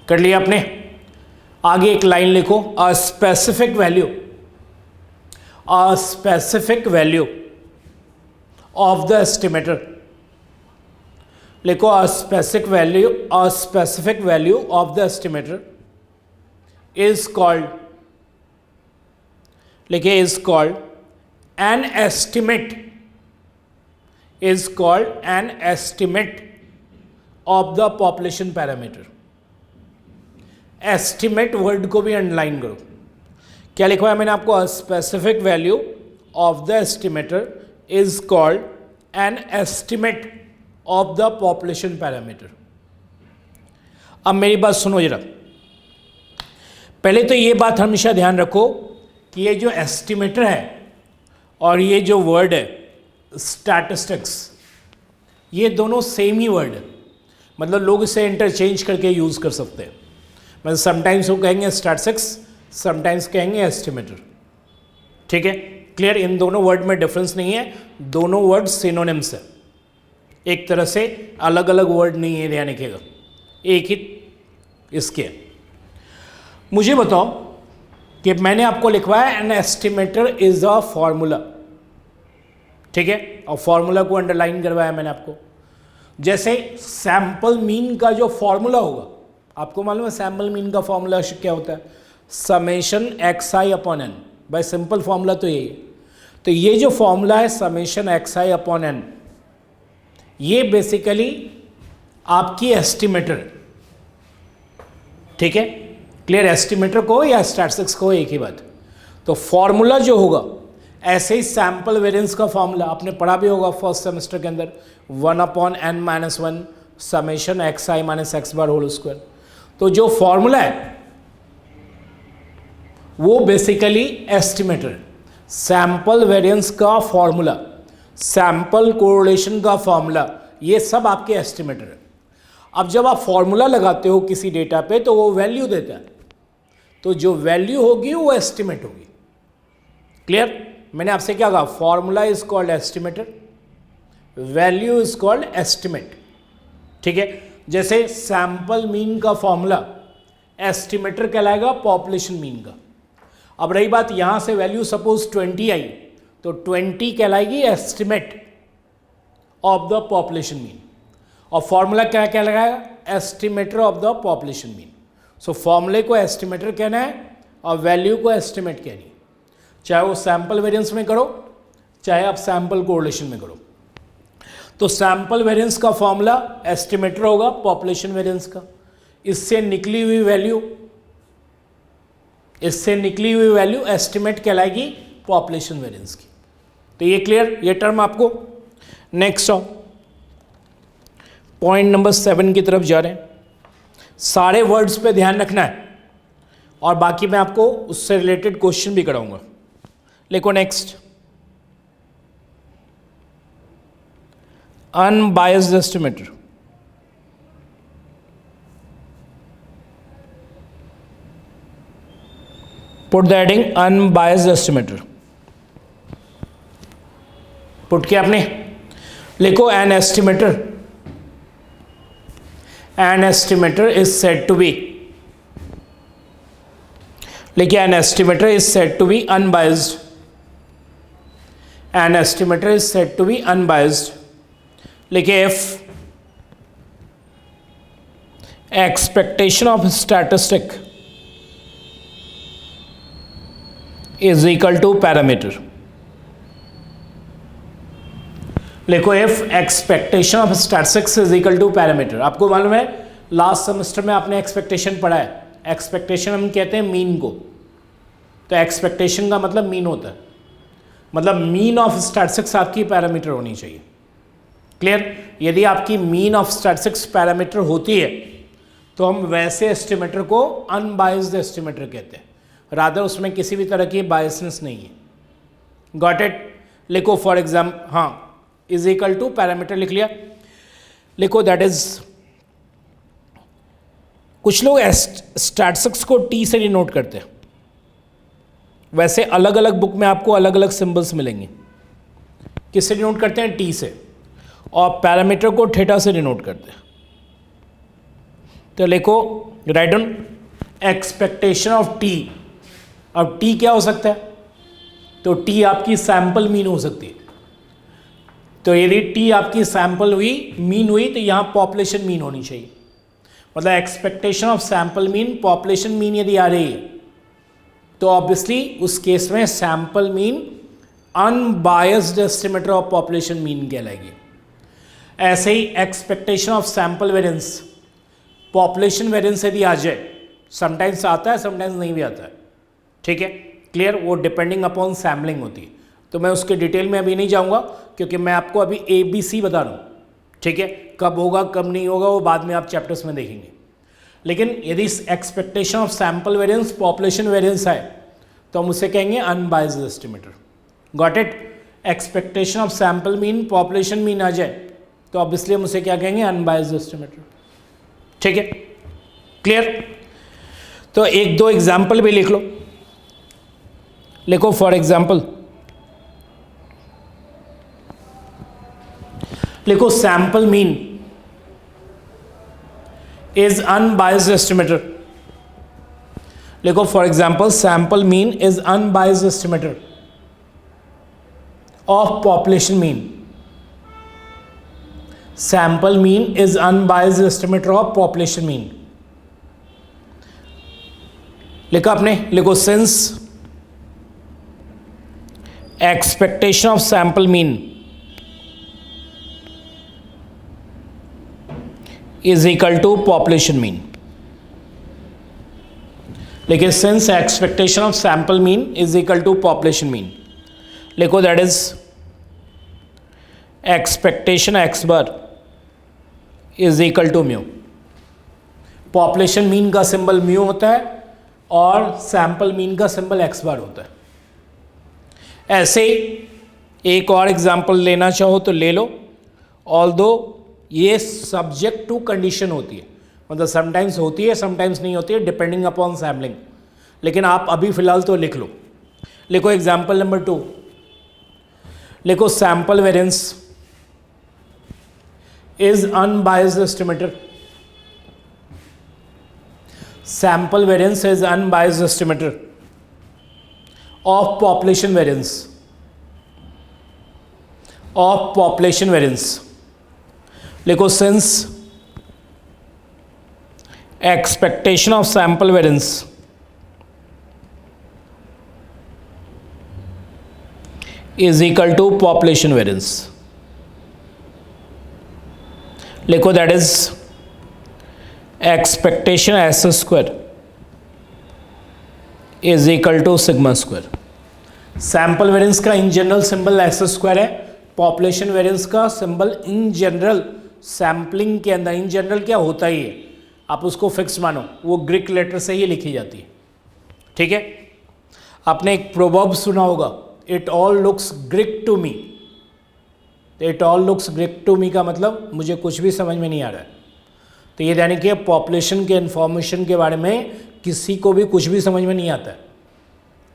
कर लिया आपने? आगे एक लाइन लिखो, a specific value, a specific value of the estimator, लिखो a specific value of the estimator is called, लिखिए is called an estimate, is called an estimate of the population parameter। estimate word को भी अंडरलाइन करो। क्या लिखवाया मैंने आपको? a specific value of the estimator is called an estimate of the population parameter। अब मेरी बात सुनो जरा, पहले तो ये बात हमेशा ध्यान रखो कि ये जो एस्टिमेटर है और ये जो वर्ड है स्टैटिस्टिक्स, ये दोनों सेम ही वर्ड है, मतलब लोग इसे इंटरचेंज करके यूज कर सकते हैं। मतलब समटाइम्स वो कहेंगे स्टैटिस्टिक्स, समटाइम्स कहेंगे एस्टिमेटर, ठीक है, क्लियर? इन दोनों वर्ड में डिफरेंस नहीं है, दोनों वर्ड सिनोनिम्स है, एक तरह से अलग अलग वर्ड नहीं है, ध्यान रखिएगा, एक ही इसके। मुझे बताओ कि मैंने आपको लिखवाया an estimator is a formula, ठीक है, और फॉर्मूला को अंडरलाइन करवाया मैंने आपको। जैसे सैंपल मीन का जो फॉर्मूला होगा, आपको मालूम है सैंपल मीन का फॉर्मूला क्या होता है? समेशन एक्स आई अपॉन एन, भाई सिंपल फॉर्मूला तो यही है। तो ये जो फॉर्मूला है समेशन एक्स आई अपॉन एन, ये बेसिकली आपकी एस्टिमेटर, ठीक है, क्लियर? एस्टिमेटर को या स्टैटिस्टिक्स को एक ही बात। तो फॉर्मूला जो होगा, ऐसे ही सैंपल वेरिएंस का फॉर्मूला आपने पढ़ा भी होगा फर्स्ट सेमेस्टर के अंदर, 1/n-1 summation x i minus x bar whole square. तो जो फॉर्मूला है वो बेसिकली एस्टिमेटर, सैंपल वेरिएंस का फॉर्मूला, सैंपल कोरिलेशन का फॉर्मूला, ये सब आपके एस्टिमेटर है। अब जब आप फॉर्मूला लगाते हो किसी डेटा पे तो वो वैल्यू देता है, तो जो वैल्यू होगी वो एस्टिमेट होगी। क्लियर? मैंने आपसे क्या कहा? Formula is called estimator, value is called estimate, ठीक है। जैसे सैंपल मीन का फॉर्मूला एस्टिमेटर कहलाएगा पॉपुलेशन मीन का। अब रही बात यहां से वैल्यू सपोज 20 आई, तो 20 कहलाएगी estimate of the population mean, और फॉर्मूला क्या क्या लगाएगा? Estimator of the population mean. So फॉर्मूले को एस्टिमेटर कहना है और वैल्यू को एस्टिमेट कहनी है, चाहे वो सैंपल वेरिएंस में करो चाहे आप सैंपल कोरिलेशन में करो। तो सैंपल वेरिएंस का फॉर्मूला एस्टिमेटर होगा पॉपुलेशन वेरिएंस का। इससे निकली हुई वैल्यू एस्टिमेट कहलाएगी पॉपुलेशन वेरिएंस की। तो ये क्लियर, ये टर्म आपको। नेक्स्ट आओ, पॉइंट नंबर 7 की तरफ जा रहे हैं। सारे वर्ड्स पे ध्यान रखना है और बाकी मैं आपको उससे रिलेटेड क्वेश्चन भी कराऊंगा। लिखो next, unbiased estimator. Put the heading unbiased estimator. Put किया आपने, लिखो N estimator is said to be, लिखिए an estimator is said to be unbiased, an estimator is said to be unbiased। लिखिए if expectation of statistic is equal to parameter, लिखो if expectation of statistics is equal to parameter. आपको मालूम है लास्ट सेमेस्टर में आपने एक्सपेक्टेशन पढ़ा है। एक्सपेक्टेशन हम कहते हैं मीन को, तो एक्सपेक्टेशन का मतलब मीन होता है, मतलब मीन ऑफ स्टैटिस्टिक्स आपकी पैरामीटर होनी चाहिए। क्लियर? यदि आपकी मीन ऑफ स्टैटिस्टिक्स पैरामीटर होती है तो हम वैसे एस्टिमेटर को अनबायस्ड एस्टिमेटर कहते हैं, रादर उसमें किसी भी तरह की बायसनेस नहीं है। Got it? लिखो फॉर एग्जाम्पल, हाँ, इज इक्वल टू पैरामीटर लिख लिया। लिखो दैट इज, कुछ लोग स्टैटिस्टिक्स को टी से डिनोट करते हैं, वैसे अलग अलग बुक में आपको अलग अलग सिंबल्स मिलेंगे। किससे डिनोट करते हैं? टी से, और पैरामीटर को थीटा से डिनोट करते हैं। तो लिखो write down expectation of T. अब टी क्या हो सकता है? तो टी आपकी सैंपल मीन हो सकती है। तो यदि टी आपकी सैंपल हुई, मीन हुई, तो यहाँ पॉपुलेशन मीन होनी चाहिए। मतलब expectation of sample mean, population mean यदि आ रही है तो ऑब्वियसली उस केस में sample mean unbiased estimator of population mean कहलाएगी। ऐसे ही expectation of sample variance, population variance यदि आ जाए, समटाइम्स आता है समटाइम्स नहीं भी आता है, ठीक है, क्लियर? वो डिपेंडिंग अपॉन सैम्पलिंग होती है, तो मैं उसके डिटेल में अभी नहीं जाऊंगा क्योंकि मैं आपको अभी ABC बता रहा हूँ, ठीक है? कब होगा कब नहीं होगा वो बाद में आप चैप्टर्स में देखेंगे। लेकिन यदि expectation of sample variance, population variance है तो हम उसे कहेंगे unbiased estimator. Got it? Expectation of sample mean, population mean आ जाए तो ऑब्वियसली हम उसे क्या कहेंगे? Unbiased estimator. ठीक है, क्लियर? तो एक दो एग्जाम्पल भी लिख लो। लिखो फॉर एग्जाम्पल, लिखो sample mean is unbiased estimator. लिखो for example sample mean is unbiased estimator of population mean. Sample mean is unbiased estimator of population mean. लिखा आपने? लिखो since expectation of sample mean is equal to population mean। लिखिए since expectation of sample mean is equal to population mean। लिखो that is expectation x bar is equal to mu। Population mean का सिंबल म्यू होता है और सैंपल मीन का सिंबल x बार होता है। ऐसे ही एक और एग्जांपल लेना चाहो तो ले लो, ऑल्दो ये सब्जेक्ट टू कंडीशन होती है, मतलब समटाइम्स होती है समटाइम्स नहीं होती है, डिपेंडिंग अपॉन सैम्पलिंग। लेकिन आप अभी फिलहाल तो लिख लो। लिखो एग्जांपल नंबर 2। लिखो sample variance is unbiased estimator. Sample variance is unbiased estimator of population variance, of population variance. लिखो since expectation of sample variance is equal to population variance. लिखो that is expectation S square is equal to sigma square. Sample variance का in general symbol S square है, पॉपुलेशन वेरिएंस का सिंबल इन जनरल सैम्पलिंग के अंदर इन जनरल क्या होता ही है, आप उसको फिक्स मानो, वो ग्रीक लेटर से ही लिखी जाती है। ठीक है, आपने एक प्रोवर्ब सुना होगा, it all looks Greek to me. It all looks Greek to me का मतलब मुझे कुछ भी समझ में नहीं आ रहा है। तो ये यानी कि पॉपुलेशन के इन्फॉर्मेशन के बारे में किसी को भी कुछ भी समझ में नहीं आता है।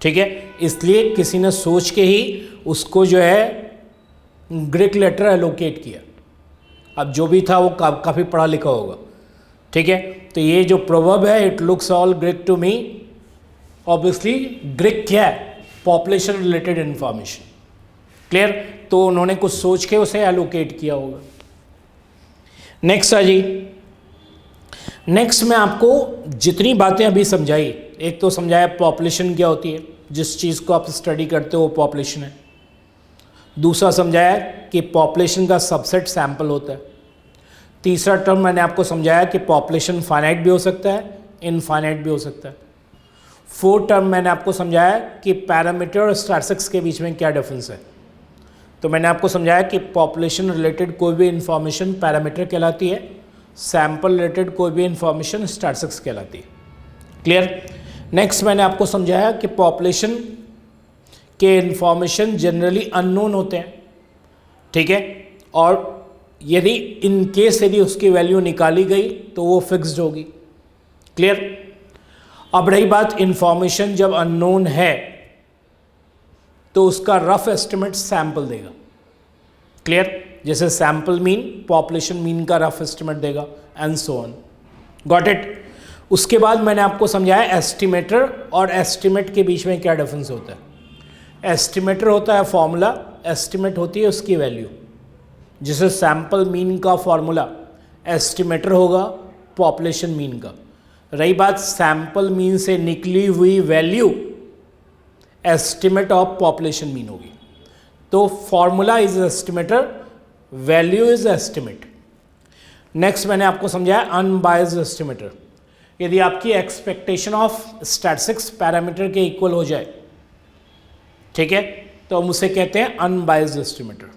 ठीक है, इसलिए किसी ने सोच के ही उसको जो है ग्रीक लेटर एलोकेट किया। अब जो भी था वो काफ़ी पढ़ा लिखा होगा। ठीक है, तो ये जो प्रोवर्ब है, it looks all Greek to me, obviously Greek क्या है, पॉपुलेशन रिलेटेड इंफॉर्मेशन। क्लियर, तो उन्होंने कुछ सोच के उसे एलोकेट किया होगा। नेक्स्ट है जी, नेक्स्ट मैं आपको जितनी बातें अभी समझाई, एक तो समझाया पॉपुलेशन क्या होती है, जिस चीज़ को आप स्टडी करते हो वो पॉपुलेशन है। दूसरा समझाया कि पॉपुलेशन का सबसेट सैंपल होता है। तीसरा टर्म मैंने आपको समझाया कि पॉपुलेशन फाइनाइट भी हो सकता है, इनफाइनाइट भी हो सकता है। फोर्थ टर्म मैंने आपको समझाया कि पैरामीटर और स्टैटिस्टिक्स के बीच में क्या डिफरेंस है। तो मैंने आपको समझाया कि पॉपुलेशन रिलेटेड कोई भी इंफॉर्मेशन पैरामीटर कहलाती है, सैंपल रिलेटेड कोई भी इंफॉर्मेशन स्टैटिस्टिक्स कहलाती है। क्लियर। नेक्स्ट मैंने आपको समझाया कि पॉपुलेशन के इंफॉर्मेशन जनरली अननोन होते हैं। ठीक है, और यदि इन केस यदि उसकी वैल्यू निकाली गई तो वो फिक्स्ड होगी। क्लियर। अब रही बात इंफॉर्मेशन जब अननोन है तो उसका रफ एस्टिमेट सैंपल देगा। क्लियर, जैसे सैंपल मीन पॉपुलेशन मीन का रफ एस्टिमेट देगा and so on. Got it. उसके बाद मैंने आपको समझाया एस्टिमेटर और एस्टिमेट के बीच में क्या डिफरेंस होता है। एस्टिमेटर होता है फॉर्मूला, एस्टिमेट होती है उसकी वैल्यू। जैसे सैंपल मीन का फॉर्मूला, एस्टिमेटर होगा पॉपुलेशन मीन का। रही बात सैंपल मीन से निकली हुई value, estimate of population mean होगी। तो formula is estimator, value is estimate. Next मैंने आपको समझाया अनबायस्ड एस्टिमेटर। यदि आपकी एक्सपेक्टेशन ऑफ स्टैटिस्टिक्स पैरामीटर के इक्वल हो जाए, ठीक है, तो हम उसे कहते हैं अनबायस्ड एस्टिमेटर।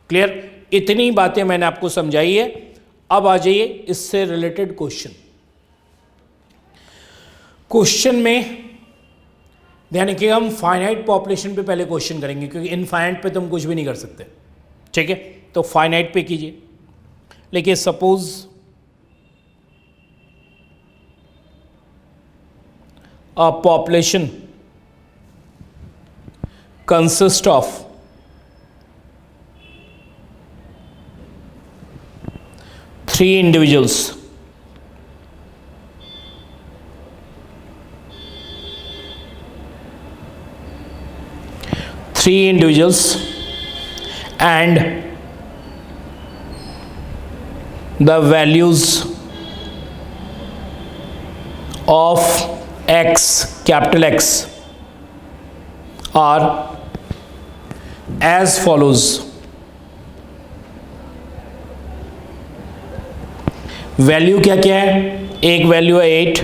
क्लियर। इतनी बातें मैंने आपको समझाई है। अब आ जाइए इससे रिलेटेड क्वेश्चन। क्वेश्चन में ध्यान रखिएगा, हम फाइनाइट पॉपुलेशन पे पहले क्वेश्चन करेंगे क्योंकि इनफाइनाइट पे तो हम कुछ भी नहीं कर सकते। ठीक है, तो फाइनाइट पे कीजिए। लेकिन suppose a population consists of 3 individuals. And the values of X, capital X, are as follows. Value क्या क्या है? एक वैल्यू है 8,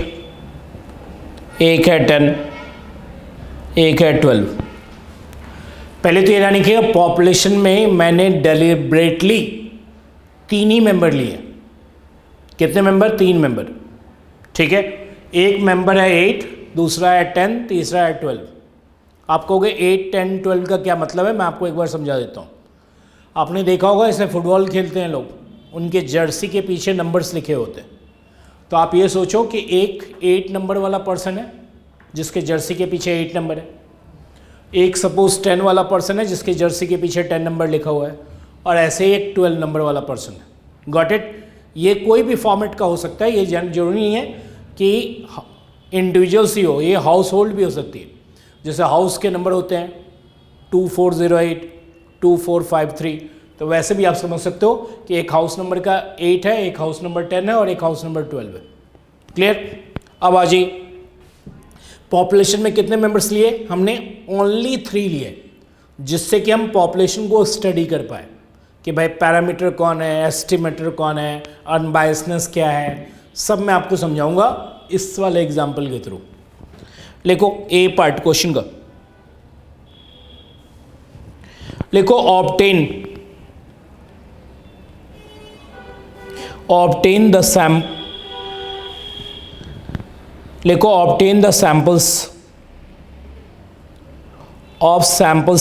एक है 10, एक है 12। पहले तो ये यानी कि पॉपुलेशन में मैंने डेलिब्रेटली 3 ही मेंबर लिए। कितने मेंबर? 3 मेंबर। ठीक है, एक मेंबर है 8, दूसरा है 10, तीसरा है 12। आप कहोगे 8, 10, 12 का क्या मतलब है? मैं आपको एक बार समझा देता हूँ। आपने देखा होगा ऐसे फुटबॉल खेलते हैं लोग, उनके जर्सी के पीछे नंबर्स लिखे होते हैं। तो आप ये सोचो कि एक 8 नंबर वाला पर्सन है जिसके जर्सी के पीछे 8 नंबर है, एक सपोज 10 वाला पर्सन है जिसके जर्सी के पीछे 10 नंबर लिखा हुआ है, और ऐसे ही एक 12 नंबर वाला पर्सन है। Got it. ये कोई भी फॉर्मेट का हो सकता है, ये जरूरी नहीं है कि इंडिविजुअल्स ही हो, ये हाउस होल्ड भी हो सकती है। जैसे हाउस के नंबर होते हैं 2408, 2453, तो वैसे भी आप समझ सकते हो कि एक हाउस नंबर का 8 है, एक हाउस नंबर 10 है और एक हाउस नंबर 12 है। क्लियर। अब आ जाइए, पॉपुलेशन में कितने मेंबर्स लिए? हमने ओनली 3 लिए, जिससे कि हम पॉपुलेशन को स्टडी कर पाए। कि भाई पैरामीटर कौन है, एस्टिमेटर कौन है, अनबायसनेस क्या है, सब मैं आपको समझाऊंगा इस वाले एग्जाम्पल के थ्रू। लिखो ए पार्ट क्वेश्चन का, लिखो obtain the samples of sample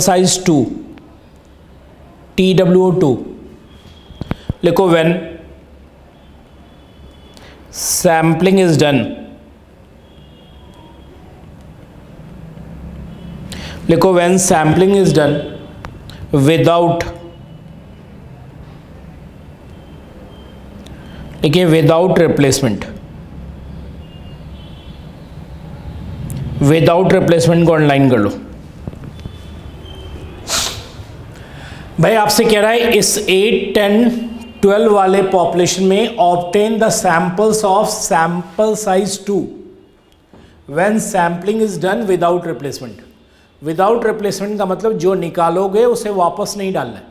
size 2 TWO2। लिखो व्हेन सैम्पलिंग इज डन, लिखो when sampling is done without, देखिए विदाउट रिप्लेसमेंट, विदाउट रिप्लेसमेंट को अंडरलाइन कर लो। भाई आपसे कह रहा है इस 8, 10, 12 वाले पॉपुलेशन में obtain the samples of sample size 2 when sampling is done without replacement. Without replacement का मतलब जो निकालोगे उसे वापस नहीं डालना है,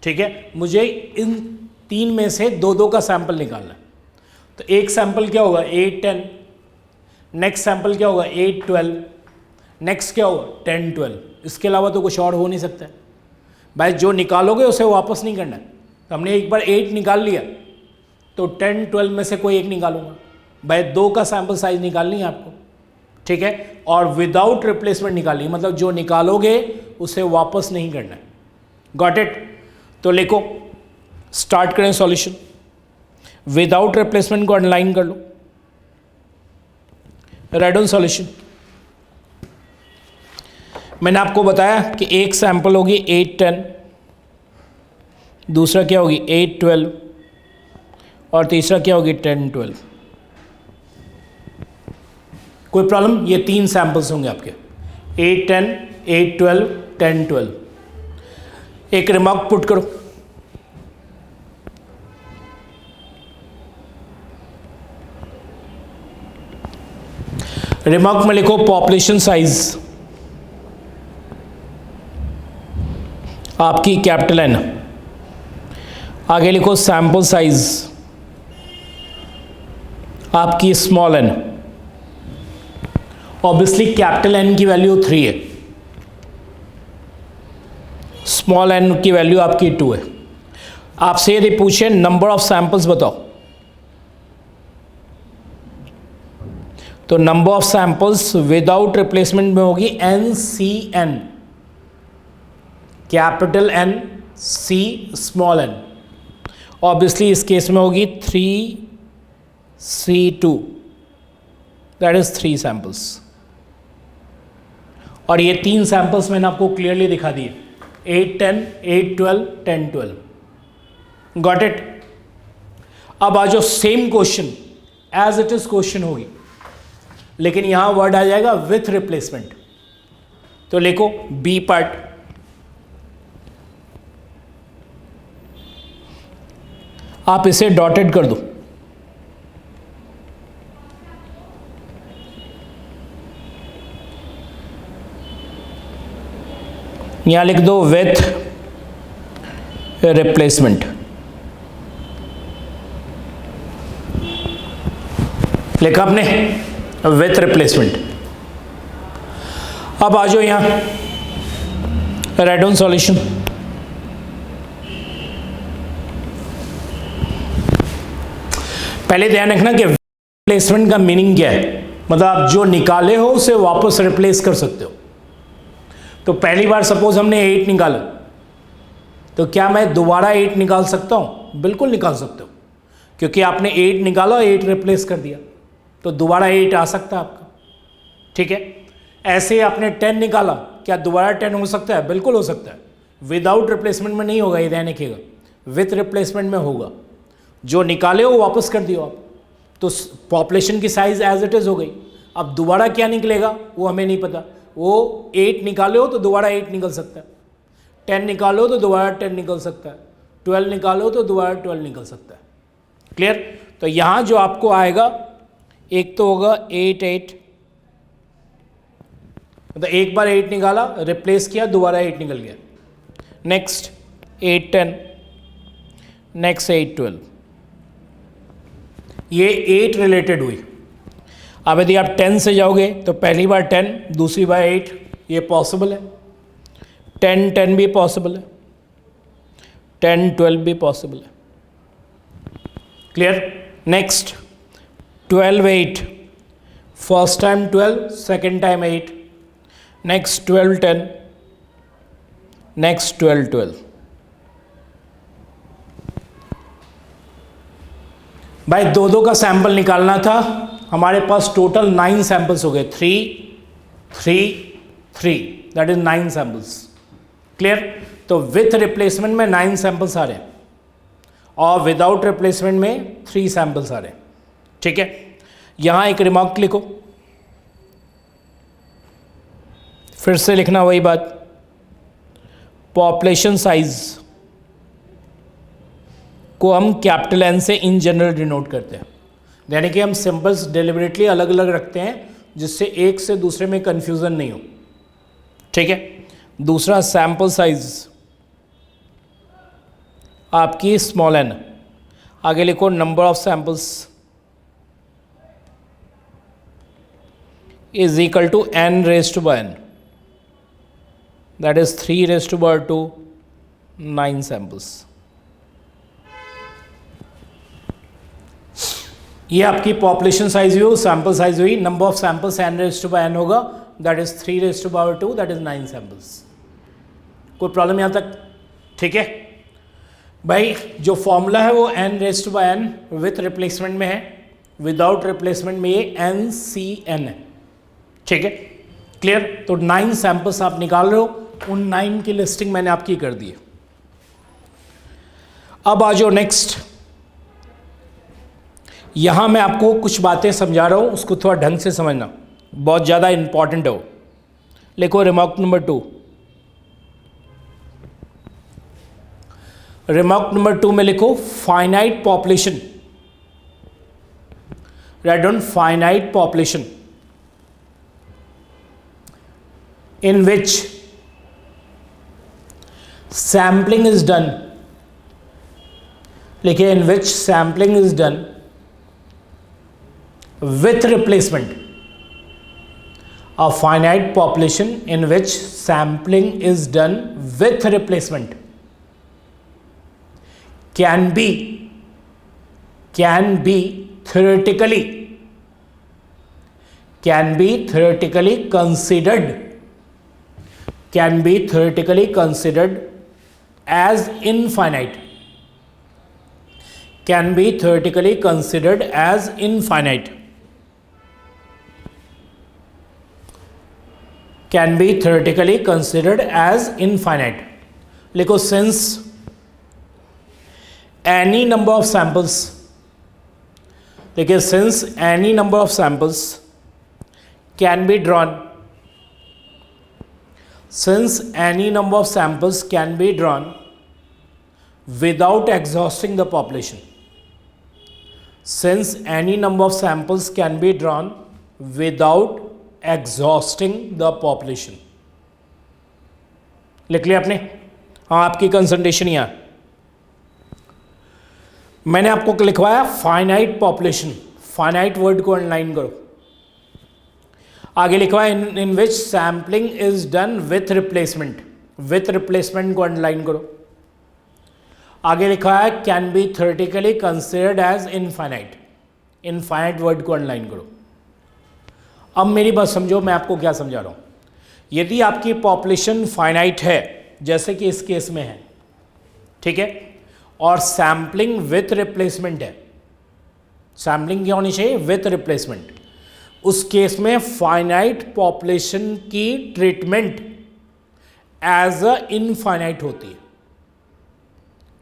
ठीक है। मुझे इन 3 में से 2-2 का सैंपल निकालना है। तो एक सैंपल क्या होगा 8, 10, नेक्स्ट सैंपल क्या होगा 8, 12, नेक्स्ट क्या होगा 10, 12। इसके अलावा तो कुछ और हो नहीं सकता है। भाई जो निकालोगे उसे वापस नहीं करना है। तो हमने एक बार 8 निकाल लिया तो 10, 12 में से कोई एक निकालूंगा। भाई 2 का सैंपल साइज निकालनी है आपको, ठीक है। और विदाउट रिप्लेसमेंट निकालिए, मतलब जो निकालोगे उसे वापस नहीं करना है। Got it. तो लिखो, स्टार्ट करें सॉल्यूशन। विदाउट रिप्लेसमेंट को अंडरलाइन कर लो, राइट ऑन सॉल्यूशन। मैंने आपको बताया कि एक सैंपल होगी 8, 10, दूसरा क्या होगी 8, 12 और तीसरा क्या होगी 10, 12। कोई प्रॉब्लम? ये 3 सैंपल्स होंगे आपके 8, 10, 8, 12, 10, 12। एक रिमार्क पुट करो, रिमार्क में लिखो पॉपुलेशन साइज आपकी कैपिटल एन, आगे लिखो सैंपल साइज आपकी small n. Obviously capital N की वैल्यू 3 है, स्मॉल एन की वैल्यू आपकी 2 है। आपसे यदि पूछे नंबर ऑफ सैंपल्स बताओ, तो number of samples without replacement में होगी NCN, capital N C small n। Obviously इस केस में होगी 3C2, दैट इज 3 सैंपल्स। और ये 3 सैंपल्स मैंने आपको क्लियरली दिखा दिए, 8, 10, 8, 12, 10, 12। Got it. अब आ जाओ, same question as it is question होगी, लेकिन यहां वर्ड आ जाएगा विथ रिप्लेसमेंट। तो लिखो बी पार्ट, आप इसे डॉटेड कर दो, यहां लिख दो विथ रिप्लेसमेंट, लिखा आपने विथ रिप्लेसमेंट। अब आ जाओ यहां, राइट ऑन सॉल्यूशन। पहले ध्यान रखना कि रिप्लेसमेंट का मीनिंग क्या है, मतलब आप जो निकाले हो उसे वापस रिप्लेस कर सकते हो। तो पहली बार सपोज हमने 8 निकाला, तो क्या मैं दोबारा 8 निकाल सकता हूं? बिल्कुल निकाल सकते हो, क्योंकि आपने 8 निकाला, 8 रिप्लेस कर दिया, तो दोबारा 8 आ सकता है आपका, ठीक है। ऐसे आपने 10 निकाला, क्या दोबारा 10 हो सकता है? बिल्कुल हो सकता है। विदाउट रिप्लेसमेंट में नहीं होगा, ये ध्यान रखिएगा, विथ रिप्लेसमेंट में होगा। जो निकाले हो वापस कर दियो आप, तो पॉपुलेशन की साइज एज इट इज हो गई। अब दोबारा क्या निकलेगा वो हमें नहीं पता। वो 8 निकाले हो तो दोबारा 8 निकल सकता है, 10 निकालो तो दोबारा 10 निकल सकता है, 12 निकालो तो दोबारा 12 निकल सकता है। क्लियर? तो यहाँ जो आपको आएगा, एक तो होगा 8, 8, मतलब एक बार 8 निकाला, रिप्लेस किया, दोबारा 8 निकल गया। नेक्स्ट 8 10, नेक्स्ट 8 12, ये 8 रिलेटेड हुई। अब यदि आप 10 से जाओगे तो पहली बार 10, दूसरी बार 8, ये पॉसिबल है। 10 10 भी पॉसिबल है, 10 12 भी पॉसिबल है। Clear? Next 12 8, first time 12, second time 8, next 12 10, next 12 12। भाई दो दो का सैंपल निकालना था, हमारे पास टोटल 9 सैंपल्स हो गए, 3 3 3, दैट इज 9 सैंपल्स। क्लियर? तो विथ रिप्लेसमेंट में 9 सैंपल्स आ रहे हैं और विदाउट रिप्लेसमेंट में 3 सैंपल्स आ रहे हैं। ठीक है, यहां एक रिमार्क लिखो, फिर से लिखना वही बात, पॉपुलेशन साइज को हम कैपिटल एन से इन जनरल डिनोट करते हैं, यानी कि हम सिंबल्स डिलिबरेटली अलग अलग रखते हैं जिससे एक से दूसरे में कंफ्यूजन नहीं हो। ठीक है, दूसरा सैंपल साइज आपकी स्मॉल एन, आगे लिखो number of samples is equal to n raise to by n, that is 3 raise to by 2, 9 samples. ये आपकी पॉपुलेशन साइज हुई, सैंपल साइज हुई, number of samples n raise to by n होगा, that is 3 raise to by 2, that is 9 samples. कोई प्रॉब्लम यहां तक? ठीक है भाई, जो फॉर्मूला है वो n raise to by n with replacement में है, विदाउट रिप्लेसमेंट में ये NCN है। ठीक है, क्लियर? तो 9 सैंपल्स आप निकाल रहे हो, उन 9 की लिस्टिंग मैंने आपकी कर दी है। अब आ जाओ नेक्स्ट, यहां मैं आपको कुछ बातें समझा रहा हूं, उसको थोड़ा ढंग से समझना, बहुत ज़्यादा इंपॉर्टेंट है वो। लिखो रिमार्क नंबर 2, रिमार्क नंबर 2 में लिखो finite population, write down finite population in which sampling is done, लिखिए in which sampling is done with replacement, a finite population in which sampling is done with replacement can be theoretically considered as infinite, can be theoretically considered as infinite, can be theoretically considered as infinite। लिखो since any number of samples, देखिए since any number of samples can be drawn, since any number of samples can be drawn without exhausting the population, since any number of samples can be drawn without exhausting the population। लिख लिया आपने? हाँ, आपकी कंसंट्रेशन यहाँ मैंने आपको लिखवाया फाइनाइट पॉपुलेशन, फाइनाइट वर्ड को अंडरलाइन करो, आगे लिखा है in which sampling is done with replacement, with replacement को अंडरलाइन करो, आगे लिखा है can be theoretically considered as infinite, infinite word को अंडरलाइन करो। अब मेरी बात समझो, मैं आपको क्या समझा रहा हूं। यदि आपकी पॉपुलेशन फाइनाइट है, जैसे कि इस केस में है, ठीक है, और सैम्पलिंग विथ रिप्लेसमेंट है, सैम्पलिंग क्या होनी चाहिए? With replacement. उस केस में फाइनाइट पॉपुलेशन की ट्रीटमेंट एज अ इनफाइनाइट होती है।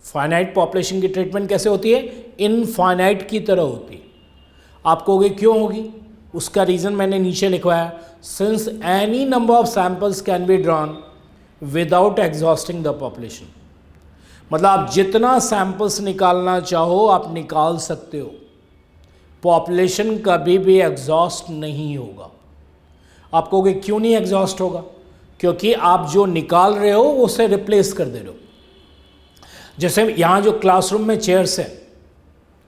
फाइनाइट पॉपुलेशन की ट्रीटमेंट कैसे होती है? इनफाइनाइट की तरह होती है। आप कहोगे क्यों होगी? उसका रीजन मैंने नीचे लिखवाया, since any number of samples can be drawn without exhausting the population. मतलब आप जितना सैंपल्स निकालना चाहो आप निकाल सकते हो, पॉपुलेशन कभी भी एग्जॉस्ट नहीं होगा। आप कहोगे क्यों नहीं एग्जॉस्ट होगा? क्योंकि आप जो निकाल रहे हो उसे रिप्लेस कर दे रहे हो। जैसे यहाँ जो क्लासरूम में चेयर्स है,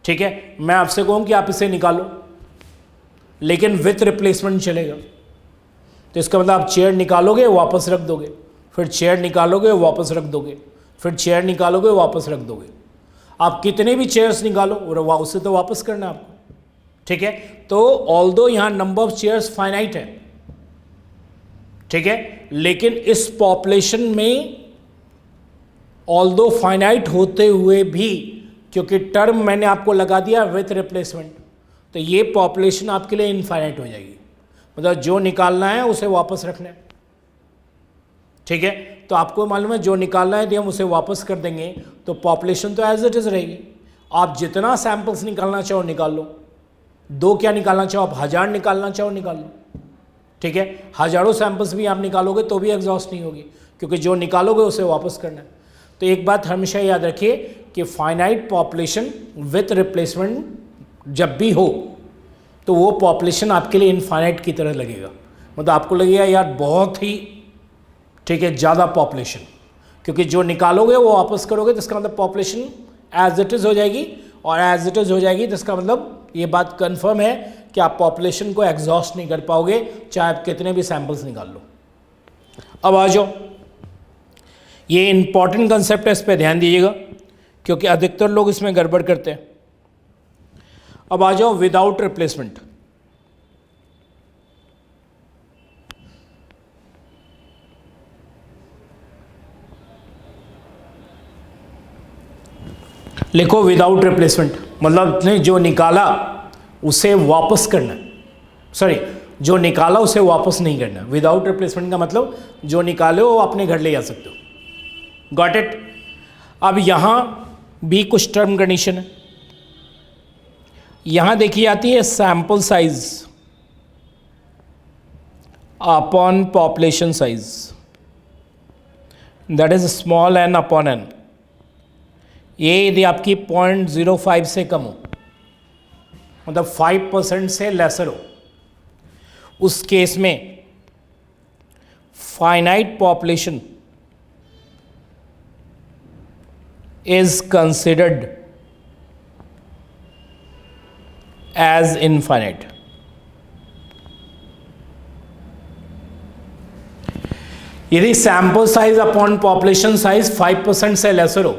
ठीक है, मैं आपसे कहूँ कि आप इसे निकालो, लेकिन विथ रिप्लेसमेंट चलेगा, तो इसका मतलब आप चेयर निकालोगे वापस रख दोगे, फिर चेयर निकालोगे वापस रख दोगे, फिर चेयर निकालोगे वापस रख दोगे। आप कितने भी चेयर्स निकालो उसे तो वापस करना है आपको, ठीक है। तो ऑल्दो यहाँ नंबर ऑफ चेयर्स फाइनाइट है, ठीक है, लेकिन इस पॉपुलेशन में ऑल्दो फाइनाइट होते हुए भी, क्योंकि टर्म मैंने आपको लगा दिया विथ रिप्लेसमेंट, तो ये पॉपुलेशन आपके लिए इनफाइनाइट हो जाएगी। मतलब जो निकालना है उसे वापस रखना है, ठीक है। तो आपको मालूम है जो निकालना है यदि हम उसे वापस कर देंगे तो पॉपुलेशन तो एज इट इज़ रहेगी। आप जितना सैंपल्स निकालना चाहो निकाल लो, 2 क्या निकालना चाहो आप 1000 निकालना चाहो निकाल लो, ठीक है। हजारों सैंपल्स भी आप निकालोगे तो भी एग्जॉस्ट नहीं होगी, क्योंकि जो निकालोगे उसे वापस करना है। तो एक बात हमेशा याद रखिए कि फाइनाइट पॉपुलेशन विथ रिप्लेसमेंट जब भी हो तो वो पॉपुलेशन आपके लिए इनफाइनाइट की तरह लगेगा। मतलब आपको लगेगा यार बहुत ही, ठीक है, ज़्यादा पॉपुलेशन, क्योंकि जो निकालोगे वो वापस करोगे तो इसका मतलब पॉपुलेशन एज इट इज़ हो जाएगी, और एज इट इज़ हो जाएगी तो इसका मतलब ये बात कंफर्म है कि आप पॉपुलेशन को एग्जॉस्ट नहीं कर पाओगे, चाहे आप कितने भी सैंपल्स निकाल लो। अब आ जाओ, ये इंपॉर्टेंट कंसेप्ट है, इस पर ध्यान दीजिएगा क्योंकि अधिकतर लोग इसमें गड़बड़ करते हैं। अब आ जाओ विदाउट रिप्लेसमेंट। लिखो विदाउट रिप्लेसमेंट, मतलब ने जो निकाला उसे वापस करना, सॉरी जो निकाला उसे वापस नहीं करना। विदाउट रिप्लेसमेंट का मतलब जो निकाले वो अपने घर ले जा सकते हो। Got it? अब यहाँ भी कुछ टर्म कंडीशन है। यहाँ देखी जाती है sample size upon population size, that is small n upon N. ये यदि आपकी 0.05 से कम हो, मतलब 5% से लेसर हो, उस केस में finite population is considered as infinite. यदि sample size upon population size 5% से लेसर हो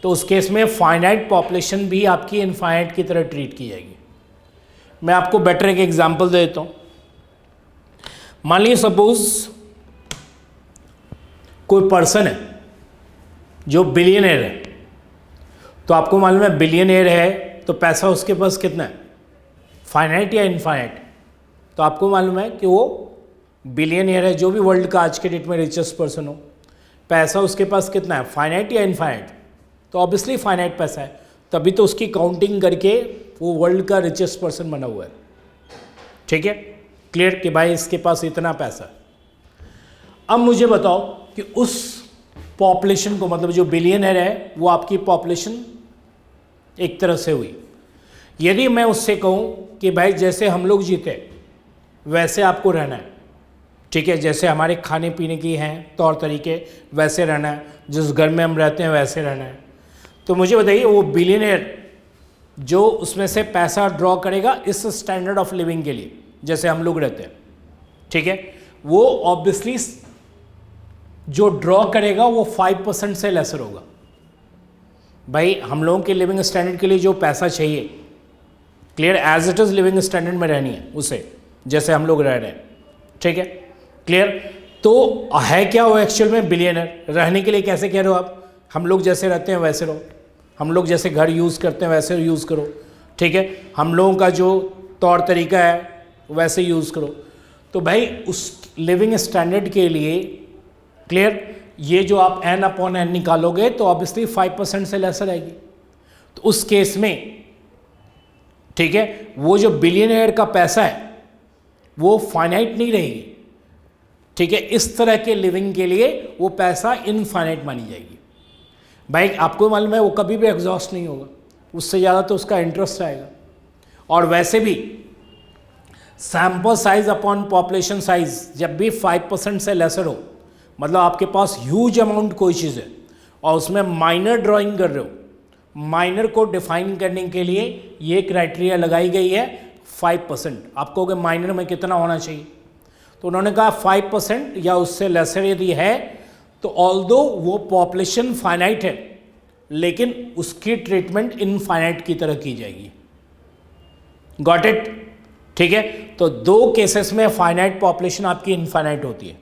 तो उस केस में फाइनाइट पॉपुलेशन भी आपकी इनफाइनाइट की तरह ट्रीट की जाएगी। मैं आपको बेटर एक एग्जांपल दे देता हूं। मान लीजिए सपोज कोई पर्सन है जो बिलियनर है, तो आपको मालूम है बिलियनर है तो पैसा उसके पास कितना है, फाइनाइट या इनफाइनाइट? तो आपको मालूम है कि वो बिलियनर है, जो भी वर्ल्ड का आज के डेट में रिचेस्ट पर्सन हो, पैसा उसके पास कितना है, फाइनाइट या इनफाइनाइट? तो ऑब्वियसली फाइनाइट पैसा है, तभी तो उसकी काउंटिंग करके वो वर्ल्ड का रिचेस्ट पर्सन बना हुआ है। ठीक है, क्लियर कि भाई इसके पास इतना पैसा है। अब मुझे बताओ कि उस पॉपुलेशन को, मतलब जो बिलियनर है वो आपकी पॉपुलेशन एक तरह से हुई। यदि मैं उससे कहूँ कि भाई जैसे हम लोग जीते वैसे आपको रहना है, ठीक है, जैसे हमारे खाने पीने की हैं तौर तरीके वैसे रहना है, जिस घर में हम रहते हैं वैसे रहना है, तो मुझे बताइए वो बिलियनर जो उसमें से पैसा ड्रॉ करेगा इस स्टैंडर्ड ऑफ लिविंग के लिए जैसे हम लोग रहते हैं, ठीक है, वो ऑब्वियसली जो ड्रॉ करेगा वो 5% से लेसर होगा। भाई हम लोगों के लिविंग स्टैंडर्ड के लिए जो पैसा चाहिए, clear, as it is living standard में रहनी है उसे, जैसे हम लोग रह रहे हैं, ठीक है, क्लियर। तो है क्या वो एक्चुअल में बिलियनर? रहने के लिए कैसे कह रहे हो आप, हम लोग जैसे रहते हैं वैसे रहो, हम लोग जैसे घर यूज़ करते हैं वैसे यूज़ करो, ठीक है, हम लोगों का जो तौर तरीका है वैसे यूज़ करो। तो भाई उस लिविंग स्टैंडर्ड के लिए, क्लियर, ये जो आप n अपॉन n निकालोगे तो ऑब्वियसली 5% से लेसर आएगी। तो उस केस में, ठीक है, वो जो बिलियनर का पैसा है वो फाइनाइट नहीं रहेगी, ठीक है, इस तरह के लिविंग के लिए वो पैसा इनफाइनाइट मानी जाएगी। भाई आपको मालूम है वो कभी भी एग्जॉस्ट नहीं होगा, उससे ज़्यादा तो उसका इंटरेस्ट आएगा। और वैसे भी sample size upon population size जब भी 5% से लेसर हो, मतलब आपके पास ह्यूज अमाउंट कोई चीज़ है और उसमें माइनर ड्राइंग कर रहे हो, माइनर को डिफाइन करने के लिए ये क्राइटेरिया लगाई गई है 5%। आप कहोगे माइनर में कितना होना चाहिए, तो उन्होंने कहा 5% या उससे लेसर यदि है तो ऑल्दो वो पॉपुलेशन फाइनाइट है लेकिन उसकी ट्रीटमेंट इनफाइनाइट की तरह की जाएगी। Got it? ठीक है, तो दो केसेस में फाइनाइट पॉपुलेशन आपकी इनफाइनाइट होती है।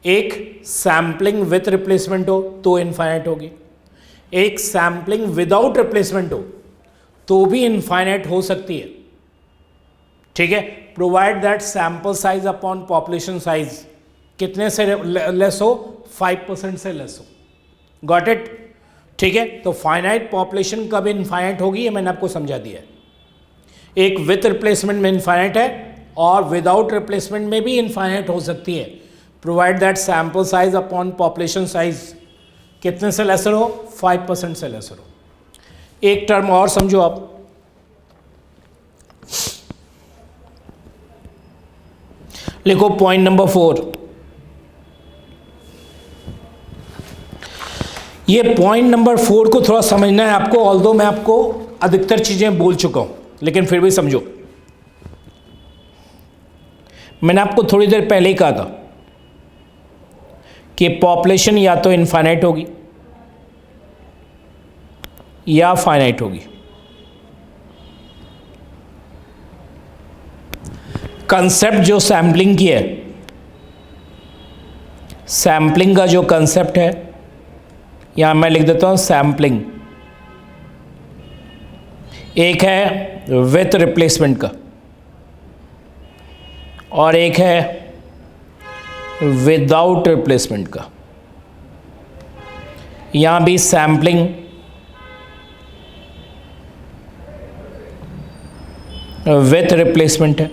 एक सैम्पलिंग विथ रिप्लेसमेंट हो तो इनफाइनाइट होगी, एक सैम्पलिंग विदाउट रिप्लेसमेंट हो तो भी इनफाइनाइट हो सकती है। ठीक है, provide that sample size upon population size कितने से लेस हो, 5% से लेस हो। Got it? ठीक है, तो फाइनाइट पॉपुलेशन कब इनफाइनाइट होगी ये मैंने आपको समझा दिया है। एक विथ रिप्लेसमेंट में इनफाइनाइट है और विदाउट रिप्लेसमेंट में भी इनफाइनाइट हो सकती है, provide that sample size upon population size कितने से लेसर हो, 5% से लेसर हो। एक टर्म और समझो आप, लिखो पॉइंट नंबर 4। ये पॉइंट नंबर 4 को थोड़ा समझना है आपको, ऑल्दो मैं आपको अधिकतर चीजें बोल चुका हूं लेकिन फिर भी समझो। मैंने आपको थोड़ी देर पहले ही कहा था कि पॉपुलेशन या तो इनफाइनाइट होगी या फाइनाइट होगी। कंसेप्ट जो सैम्पलिंग की है, सैम्पलिंग का जो कंसेप्ट है यहां मैं लिख देता हूं सैम्पलिंग, एक है विथ रिप्लेसमेंट का और एक है विदाउट रिप्लेसमेंट का। यहां भी सैम्पलिंग विथ रिप्लेसमेंट है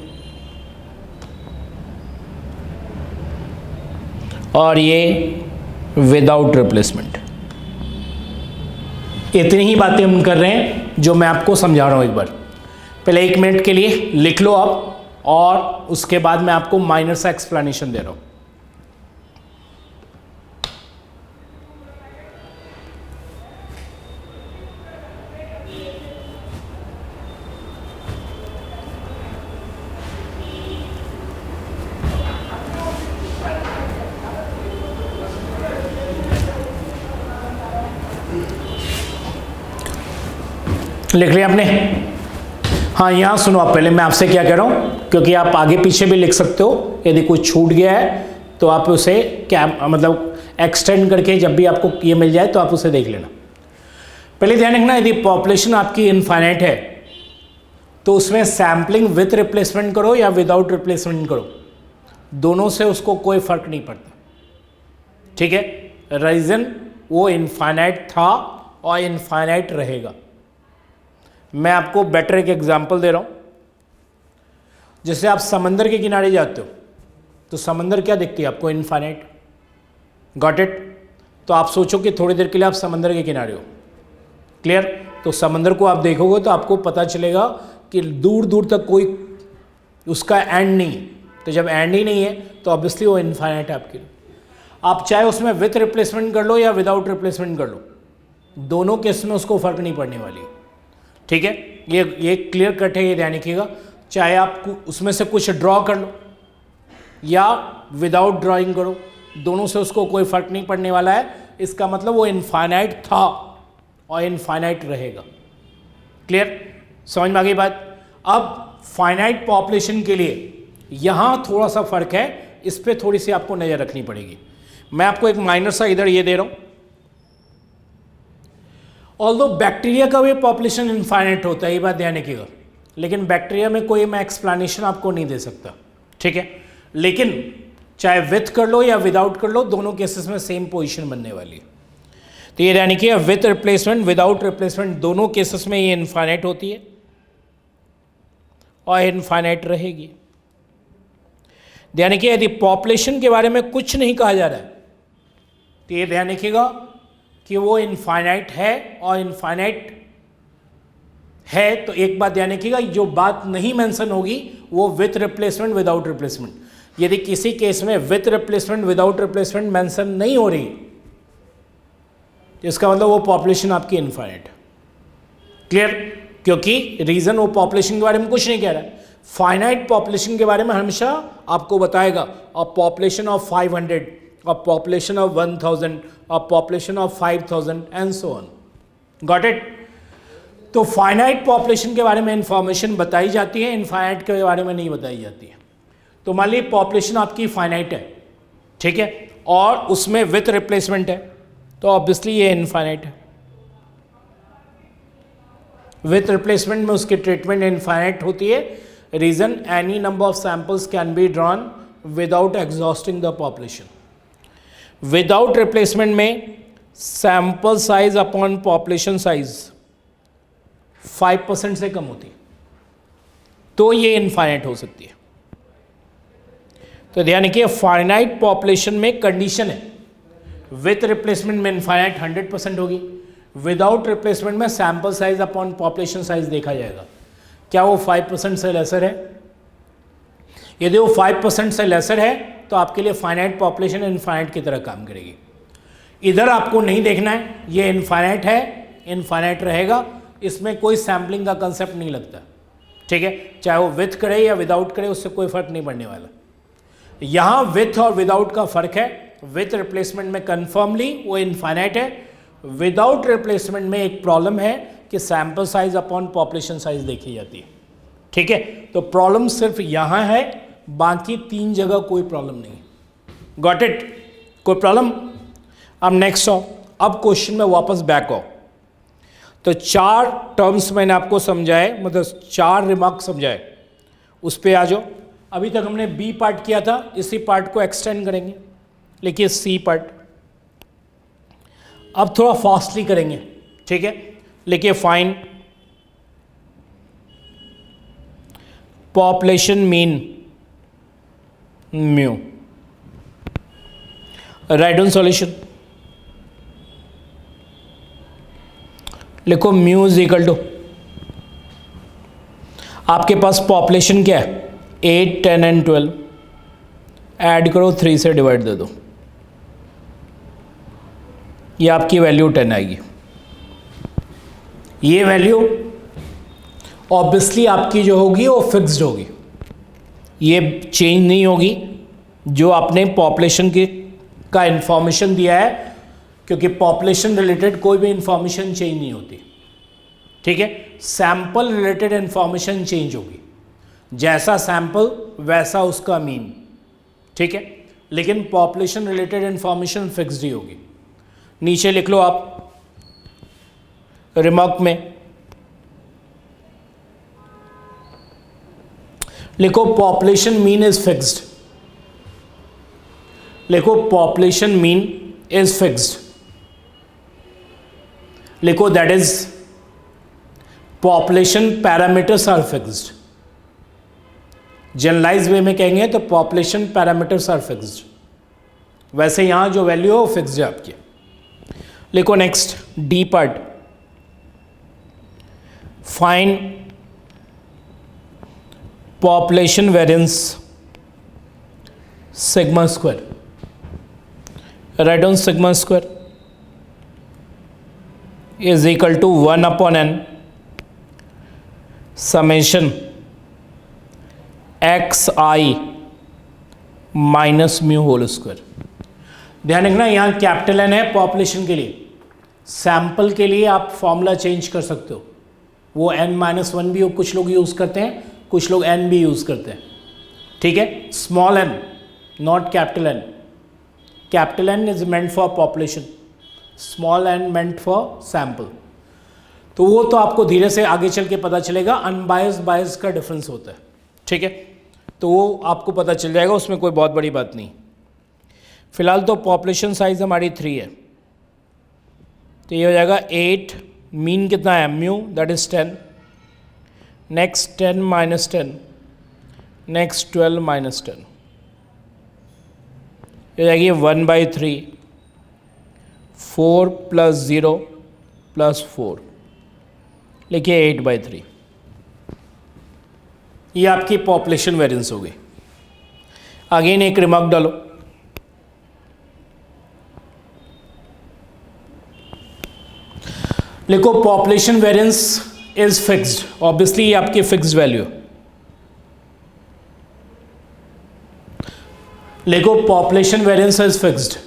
और ये विदाउट रिप्लेसमेंट। इतनी ही बातें हम कर रहे हैं जो मैं आपको समझा रहा हूं। एक बार पहले 1 मिनट के लिए लिख लो आप और उसके बाद मैं आपको माइनर सा एक्सप्लेनेशन दे रहा हूं। लिख लिया आपने? हाँ, यहाँ सुनो आप, पहले मैं आपसे क्या कह रहा हूँ, क्योंकि आप आगे पीछे भी लिख सकते हो, यदि कुछ छूट गया है तो आप उसे क्या मतलब एक्सटेंड करके जब भी आपको ये मिल जाए तो आप उसे देख लेना। पहले ध्यान रखना, यदि पॉपुलेशन आपकी इनफाइनाइट है तो उसमें सैम्पलिंग विथ रिप्लेसमेंट करो या विदाउट रिप्लेसमेंट करो, दोनों से उसको कोई फर्क नहीं पड़ता। ठीक है, रीजन वो इनफाइनाइट था और इनफाइनाइट रहेगा। मैं आपको बेटर एक एग्जांपल दे रहा हूं। जैसे आप समंदर के किनारे जाते हो तो समंदर क्या दिखती है आपको, इनफाइनाइट। Got it? तो आप सोचो कि थोड़ी देर के लिए आप समंदर के किनारे हो, क्लियर? तो समंदर को आप देखोगे तो आपको पता चलेगा कि दूर दूर तक कोई उसका एंड नहीं है। तो जब एंड ही नहीं है तो ऑब्वियसली वो इनफाइनाइट है आपके लिए। आप चाहे उसमें विथ रिप्लेसमेंट कर लो या विदाउट रिप्लेसमेंट कर लो, दोनों केस में उसको फर्क नहीं पड़ने वाली। ठीक है, ये क्लियर कट है, ये ध्यान रखिएगा। चाहे आप उसमें से कुछ ड्रॉ कर लो या विदाउट ड्राइंग करो, दोनों से उसको कोई फर्क नहीं पड़ने वाला है। इसका मतलब वो इनफाइनाइट था और इनफाइनाइट रहेगा। क्लियर? समझ में आ गई बात? अब फाइनाइट पॉपुलेशन के लिए यहां थोड़ा सा फर्क है, इस पर थोड़ी सी आपको नजर रखनी पड़ेगी। मैं आपको एक माइनर सा इधर ये दे रहा हूं। ऑल्दो बैक्टीरिया का भी पॉपुलेशन इनफाइनाइट होता है, ये बात ध्यान रखिएगा, लेकिन बैक्टीरिया में कोई मैं एक्सप्लेनेशन आपको नहीं दे सकता। ठीक है, लेकिन चाहे विथ कर लो या विदाउट कर लो, दोनों केसेस में सेम पोजीशन बनने वाली है। तो ये ध्यान रखिए, विथ रिप्लेसमेंट विदाउट रिप्लेसमेंट दोनों केसेस में ये इनफाइनाइट होती है और इनफाइनाइट रहेगी। ध्यान रखिए, यदि पॉपुलेशन के बारे में कुछ नहीं कहा जा रहा है तो ये ध्यान रखिएगा कि वो इनफाइनाइट है और इनफाइनाइट है तो एक बात ध्यान रखिएगा, जो बात नहीं मेंशन होगी वो विथ रिप्लेसमेंट विदाउट रिप्लेसमेंट। यदि किसी केस में with replacement without replacement mention नहीं हो रही तो इसका मतलब वो पॉपुलेशन आपकी इनफाइनाइट। क्लियर? क्योंकि रीजन वो पॉपुलेशन के बारे में कुछ नहीं कह रहा है, फाइनाइट पॉपुलेशन के बारे में हमेशा आपको बताएगा a population of 500, a population of 1000, a population of 5000 and so on. Got it? तो फाइनाइट पॉपुलेशन के बारे में इंफॉर्मेशन बताई जाती है, इनफाइनाइट के बारे में नहीं बताई जाती है। तो मान लीजिए पॉपुलेशन आपकी फाइनाइट है, ठीक है, और उसमें विथ रिप्लेसमेंट है, तो ऑब्वियसली ये इनफाइनाइट है। विथ रिप्लेसमेंट में उसकी ट्रीटमेंट इनफाइनाइट होती है। Reason, any number of samples can be drawn without exhausting the population. Without replacement में sample size upon population size 5% से कम होती है, तो ये इनफाइनाइट हो सकती है। तो ध्यान रखिए, फाइनाइट पॉपुलेशन में कंडीशन है, विथ रिप्लेसमेंट में इनफाइनाइट 100% होगी, विदाउट रिप्लेसमेंट में sample size upon population size देखा जाएगा, क्या वो 5% से लेसर है। यदि वो 5% से लेसर है तो आपके लिए फाइनाइट पॉपुलेशन इनफाइनाइट की तरह काम करेगी। इधर आपको नहीं देखना है, ये इनफाइनाइट है, इनफाइनाइट रहेगा, इसमें कोई सैम्पलिंग का कंसेप्ट नहीं लगता, ठीक है, चाहे वो विथ करे या विदाउट करे, उससे कोई फर्क नहीं पड़ने वाला। यहाँ विथ और विदाउट का फर्क है, विथ रिप्लेसमेंट में कन्फर्मली वो इनफाइनाइट है, विदाउट रिप्लेसमेंट में एक प्रॉब्लम है कि sample size upon population size देखी जाती है, ठीक है। तो प्रॉब्लम सिर्फ यहाँ है, बाकी 3 जगह कोई प्रॉब्लम नहीं है। Got it? कोई प्रॉब्लम? अब नेक्स्ट आओ, अब क्वेश्चन में वापस बैक आओ। तो 4 टर्म्स मैंने आपको समझाए, मतलब 4 रिमार्क समझाए, उस पर आ जाओ। अभी तक हमने बी पार्ट किया था, इसी पार्ट को एक्सटेंड करेंगे, लिखिए सी पार्ट। अब थोड़ा फास्टली करेंगे, ठीक है, लिखिए fine population mean mu. Write down solution, लिखो म्यू इज इक्वल टू, आपके पास पॉपुलेशन क्या है 8, 10 एंड 12, ऐड करो 3 से डिवाइड दे दो, ये आपकी वैल्यू 10 आएगी। ये वैल्यू ऑब्वियसली आपकी जो होगी वो फिक्स्ड होगी, ये चेंज नहीं होगी। जो आपने पॉपुलेशन की का इंफॉर्मेशन दिया है, क्योंकि पॉपुलेशन रिलेटेड कोई भी इंफॉर्मेशन चेंज नहीं होती, ठीक है। सैंपल रिलेटेड इंफॉर्मेशन चेंज होगी, जैसा सैंपल वैसा उसका मीन, ठीक है, लेकिन पॉपुलेशन रिलेटेड इंफॉर्मेशन फिक्स्ड ही होगी। नीचे लिख लो आप रिमार्क में, लिखो पॉपुलेशन मीन इज फिक्स्ड, लिखो पॉपुलेशन मीन इज फिक्स्ड, लिखो that is population parameters are fixed. Generalize way में कहेंगे तो पॉपुलेशन पैरामीटर्स आर फिक्स्ड, वैसे यहां जो वैल्यू है वो फिक्स्ड है आपकी। लिखो next D part, find population variance sigma square. Write down sigma square is equal to 1/n summation xi minus mu whole square. ध्यान रखना, यहाँ कैपिटल N है पॉपुलेशन के लिए, सैंपल के लिए आप फॉर्मूला चेंज कर सकते हो, वो n-1 भी कुछ लोग यूज़ करते हैं, कुछ लोग n भी यूज़ करते हैं, ठीक है। Small n not capital N, capital N is meant for population, small n meant for sample. तो वो तो आपको धीरे से आगे चल के पता चलेगा, अनबायस्ड बायस का डिफरेंस होता है, ठीक है, तो वो आपको पता चल जाएगा, उसमें कोई बहुत बड़ी बात नहीं। फिलहाल तो पॉपुलेशन साइज हमारी 3 है, तो ये हो जाएगा 8, मीन कितना है mu that is 10, next 10 minus 10, next 12 minus 10, ये हो जाएगी 1/3, 4 + 0 + 4, लिखिए 8/3। ये आपकी पॉपुलेशन वेरिएंस हो गई। अगेन एक रिमार्क डालो, लिखो population variance is fixed. Obviously ये आपकी फिक्स्ड वैल्यू। लिखो पॉपुलेशन वेरिएंस इज फिक्स्ड।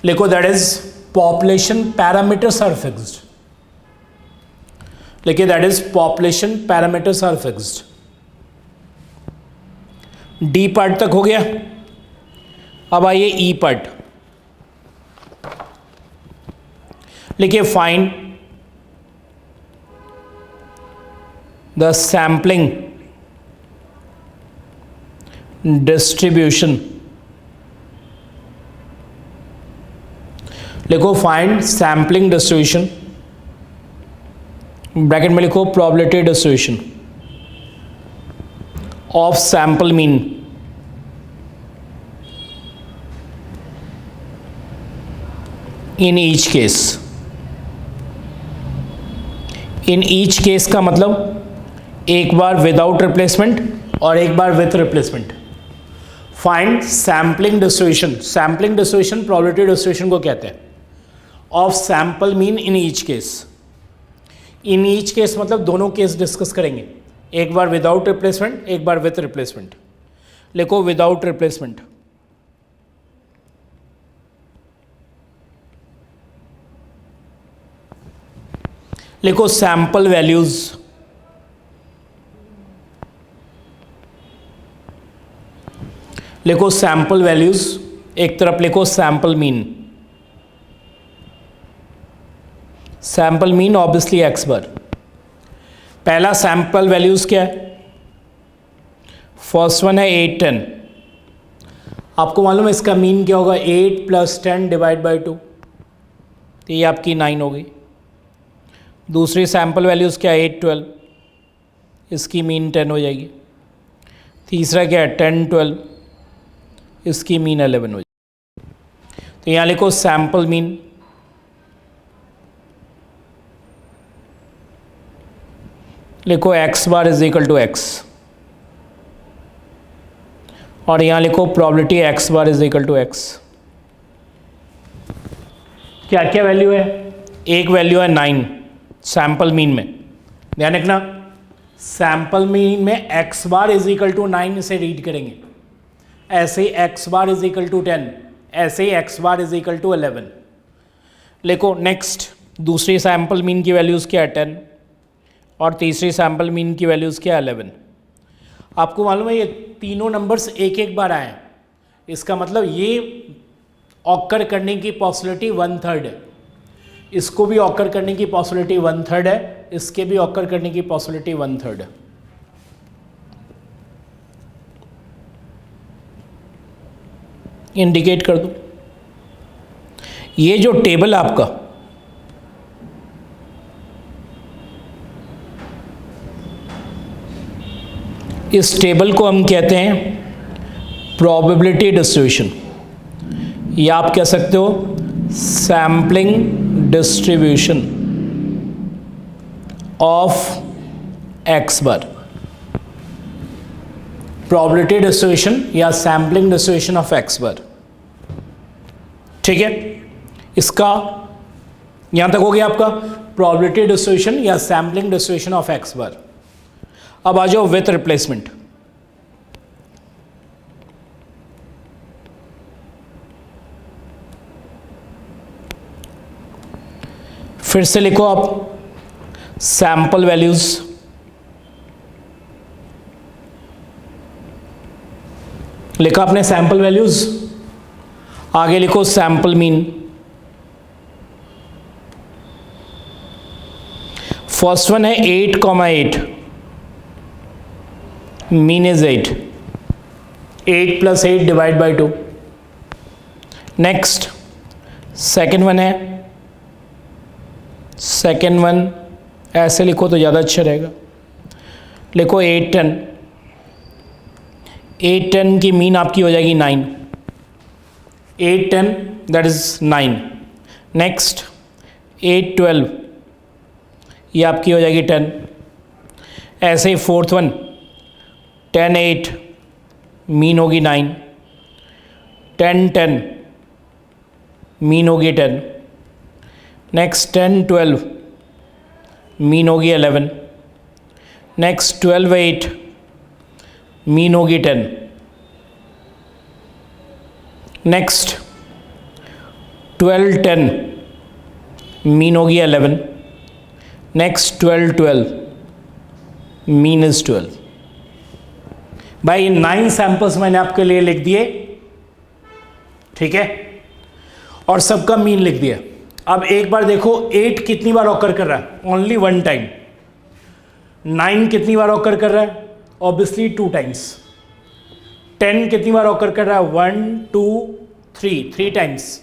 लिखो that is population parameters are fixed. लिखिए that is population parameters are fixed. D part तक हो गया। अब आइए ई पार्ट। लिखिए फाइंड द सैम्पलिंग डिस्ट्रीब्यूशन। लिखो फाइंड सैम्पलिंग डिस्ट्रीब्यूशन, ब्रैकेट में लिखो probability distribution of sample mean in each case. In each case का मतलब एक बार विदाउट रिप्लेसमेंट और एक बार with replacement. Find sampling distribution. Sampling distribution probability distribution को कहते हैं of sample mean in each case. In each case मतलब दोनों केस डिस्कस करेंगे, एक बार विदाउट रिप्लेसमेंट, एक बार विथ रिप्लेसमेंट। लिखो विदाउट रिप्लेसमेंट। लिखो सैंपल वैल्यूज। लिखो सैंपल वैल्यूज, एक तरफ लिखो sample mean. Sample mean obviously X bar. पहला सैंपल वैल्यूज क्या है? फर्स्ट वन है 8, 10। आपको मालूम है इसका मीन क्या होगा? 8 + 10 डिवाइड बाई 2, तो ये आपकी 9 हो गई। दूसरी सैंपल वैल्यूज़ क्या है? 8, 12, इसकी मीन 10 हो जाएगी। तीसरा क्या है? 10, 12, इसकी मीन 11 हो जाएगी। तो यहाँ लिखो सैंपल मीन। लिखो x bar is equal to x, और यहाँ लिखो probability x bar is equal to x। क्या क्या वैल्यू है? एक वैल्यू है 9 सैंपल मीन में, ध्यान रखना। सैंपल मीन में x bar is equal to 9 से रीड करेंगे, ऐसे ही x bar is equal to 10, ऐसे ही x bar is equal to 11। लिखो नेक्स्ट दूसरी सैंपल मीन की वैल्यूज़ क्या है? 10, और तीसरी सैंपल मीन की वैल्यूज़ क्या है? 11। आपको मालूम है ये तीनों नंबर्स एक एक बार आए हैं, इसका मतलब ये ऑकर करने की पॉसिबिलिटी 1/3 है। इसको भी ऑकर करने की पॉसिबिलिटी 1/3 है, इसके भी ऑकर करने की पॉसिबिलिटी 1/3 है। इंडिकेट कर दो। ये जो टेबल आपका इस टेबल को हम कहते हैं प्रोबेबिलिटी डिस्ट्रीब्यूशन, या आप कह सकते हो sampling distribution of X bar. Probability distribution या सैम्पलिंग डिस्ट्रीब्यूशन ऑफ एक्स बार, ठीक है। इसका यहां तक हो गया आपका प्रोबेबिलिटी डिस्ट्रीब्यूशन या सैम्पलिंग डिस्ट्रीब्यूशन ऑफ एक्स बार। अब आ जाओ विथ रिप्लेसमेंट। फिर से लिखो आप सैंपल वैल्यूज, लिखा आपने सैंपल वैल्यूज, आगे लिखो सैंपल मीन। फर्स्ट वन है 8,8, mean is 8, 8 + 8 divide by 2। Next second one है, सेकेंड वन ऐसे लिखो तो ज़्यादा अच्छा रहेगा। लिखो 8, 10, 8, 10 की मीन आपकी हो जाएगी 9, 8, 10 दैट इज 9। नेक्स्ट 8, 12 ये आपकी हो जाएगी 10। ऐसे ही फोर्थ वन 10 8 मीन होगी 9, 10 10 मीन होगी 10, नेक्स्ट 10 12 मीन होगी 11, नेक्स्ट 12 8 मीन होगी 10, नेक्स्ट 12 10 मीन होगी 11, नेक्स्ट 12 12 मीन इज 12। भाई 9 सैंपल्स मैंने आपके लिए लिख दिए, ठीक है, और सबका मीन लिख दिया। अब एक बार देखो 8 कितनी बार ऑकर कर रहा है, ओनली 1 टाइम। 9 कितनी बार ऑकर कर रहा है, ऑब्वियसली 2 टाइम्स। 10 कितनी बार ऑकर कर रहा है, 1 2 3 टाइम्स।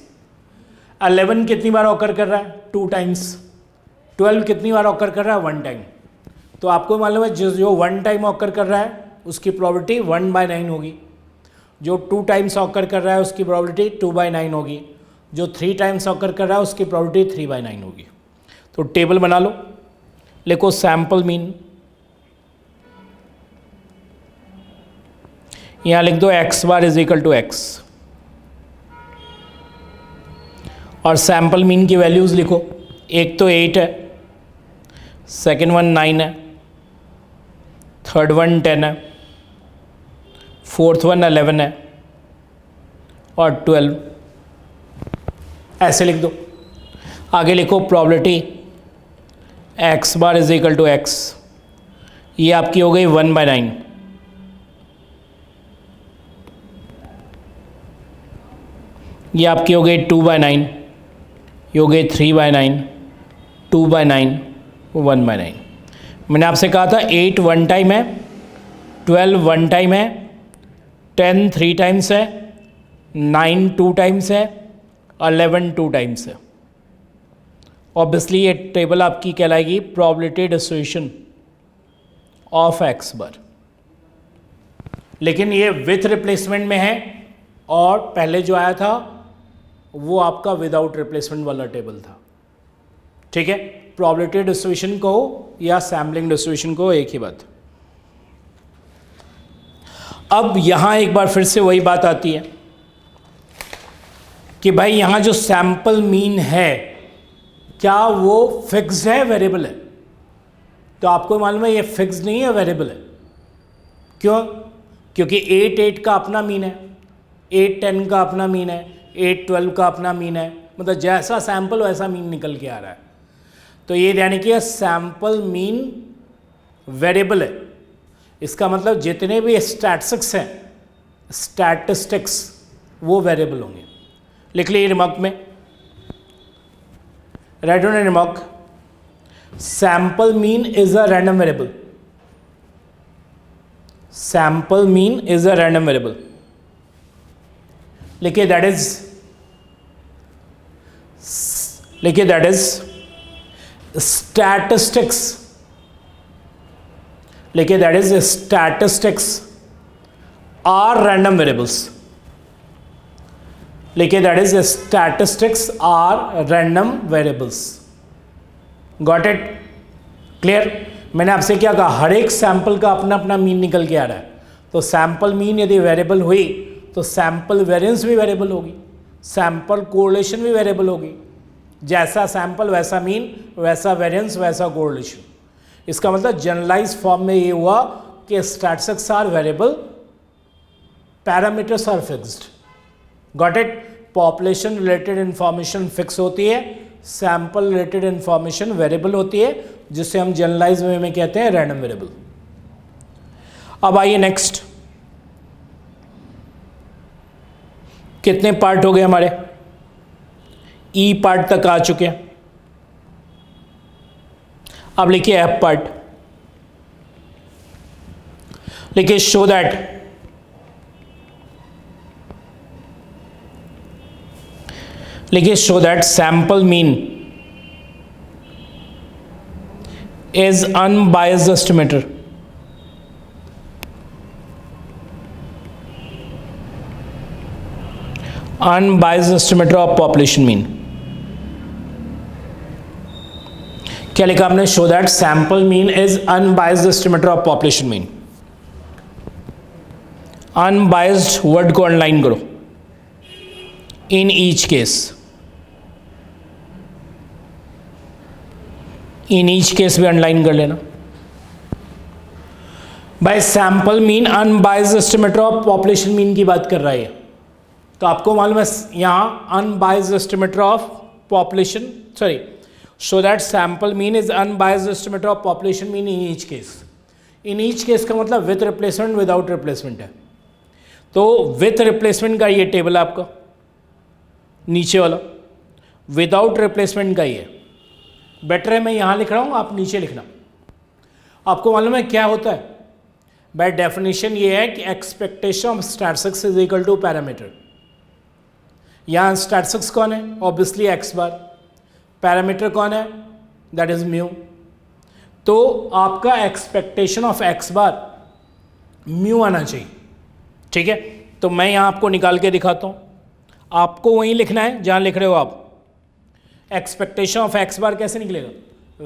11 कितनी बार ऑकर कर रहा है, 2 टाइम्स। 12 कितनी बार ऑकर कर रहा है, 1 टाइम। तो आपको मालूम है जो 1 टाइम ऑकर कर रहा है उसकी प्रोबेबिलिटी 1/9 होगी, जो 2 टाइम्स ऑकर कर रहा है उसकी प्रोबेबिलिटी 2/9 होगी, जो 3 टाइम्स ऑकर कर रहा है उसकी प्रोबेबिलिटी 3/9 होगी। तो टेबल बना लो, लिखो सैंपल मीन, यहाँ लिख दो x bar is equal to x, और सैंपल मीन की वैल्यूज़ लिखो। एक तो 8 है, सेकेंड वन 9 है, थर्ड वन 10 है, फोर्थ वन 11 है, और 12। ऐसे लिख दो। आगे लिखो probability x bar is equal to x, ये आपकी हो गई 1/9, ये आपकी हो गई 2/9, ये हो गई 3/9, 2/9, 1/9। मैंने आपसे कहा था 8 1 टाइम है, 12 1 टाइम है, 10 3 टाइम्स है, 9 2 टाइम्स है, 11 2 टाइम्स है। ऑब्वियसली ये टेबल आपकी कहलाएगी प्रोबेबिलिटी डिस्ट्रीब्यूशन ऑफ x बार, लेकिन ये विथ रिप्लेसमेंट में है, और पहले जो आया था वो आपका विदाउट रिप्लेसमेंट वाला टेबल था, ठीक है। प्रोबेबिलिटी डिस्ट्रीब्यूशन को या सैम्पलिंग डिस्ट्रीब्यूशन को एक ही बात। अब यहां एक बार फिर से वही बात आती है कि भाई यहां जो सैंपल मीन है क्या वो फिक्स्ड है, वेरिएबल है? तो आपको मालूम है ये फिक्स्ड नहीं है, वेरिएबल है। क्यों? क्योंकि 8 8 का अपना मीन है, 8 10 का अपना मीन है, 8 12 का अपना मीन है, मतलब जैसा सैंपल वैसा मीन निकल के आ रहा है। तो ये यानी कि सैंपल मीन वेरिएबल है। इसका मतलब जितने भी स्टैटिस्टिक्स हैं, स्टैटिस्टिक्स, वो वेरिएबल होंगे। लिख लीजिए रिमार्क में, write on remark, sample mean is a random variable. Sample mean is a random variable. लिखिए दैट इज स्टैटिस्टिक्स। लिखिए that is statistics are random variables. लिखिए that is statistics are random variables. Got it? Clear? मैंने आपसे क्या कहा, हर एक सैंपल का अपना अपना मीन निकल के आ रहा है। तो सैंपल मीन यदि वेरिएबल हुई तो सैंपल वेरिएंस भी वेरिएबल होगी, सैंपल कोरिलेशन भी वेरिएबल होगी। जैसा सैंपल वैसा मीन, वैसा वेरिएंस वैसा कोरिलेशन। इसका मतलब जनरलाइज फॉर्म में ये हुआ कि statistics are variable, parameters are fixed. Got it? Population related information fix होती है, सैंपल रिलेटेड इंफॉर्मेशन वेरिएबल होती है, जिसे हम जनरलाइज वे में कहते हैं रैंडम वेरिएबल। अब आइए नेक्स्ट, कितने पार्ट हो गए हमारे? ई पार्ट तक आ चुके हैं। अब लिखिए एफ पार्ट। लिखिए show that sample mean is unbiased estimator. Unbiased estimator of population mean. क्या लिखा आपने? Show that sample mean is unbiased estimator of population mean. Unbiased word को अंडरलाइन करो। इन each case, in each case भी अंडरलाइन कर लेना। Bye sample mean unbiased estimator of population mean की बात कर रहा है। तो आपको मालूम है यहाँ unbiased estimator of population, sorry, show that sample mean is unbiased estimator of population mean in each case. In each case का मतलब विथ रिप्लेसमेंट विदाउट रिप्लेसमेंट है। तो विथ रिप्लेसमेंट का ये टेबल है आपका नीचे वाला, विदाउट रिप्लेसमेंट का ये बेटर है। मैं यहाँ लिख रहा हूँ, आप नीचे लिखना। आपको मालूम है क्या होता है? बाय डेफिनेशन ये है कि expectation of statistics is equal to parameter. यहाँ स्टैटिस्टिक्स कौन है? Obviously X bar. पैरामीटर कौन है? That is mu. तो आपका expectation of X bar mu आना चाहिए, ठीक है। तो मैं यहाँ आपको निकाल के दिखाता हूँ, आपको वहीं लिखना है जहाँ लिख रहे हो आप। एक्सपेक्टेशन ऑफ एक्स बार कैसे निकलेगा?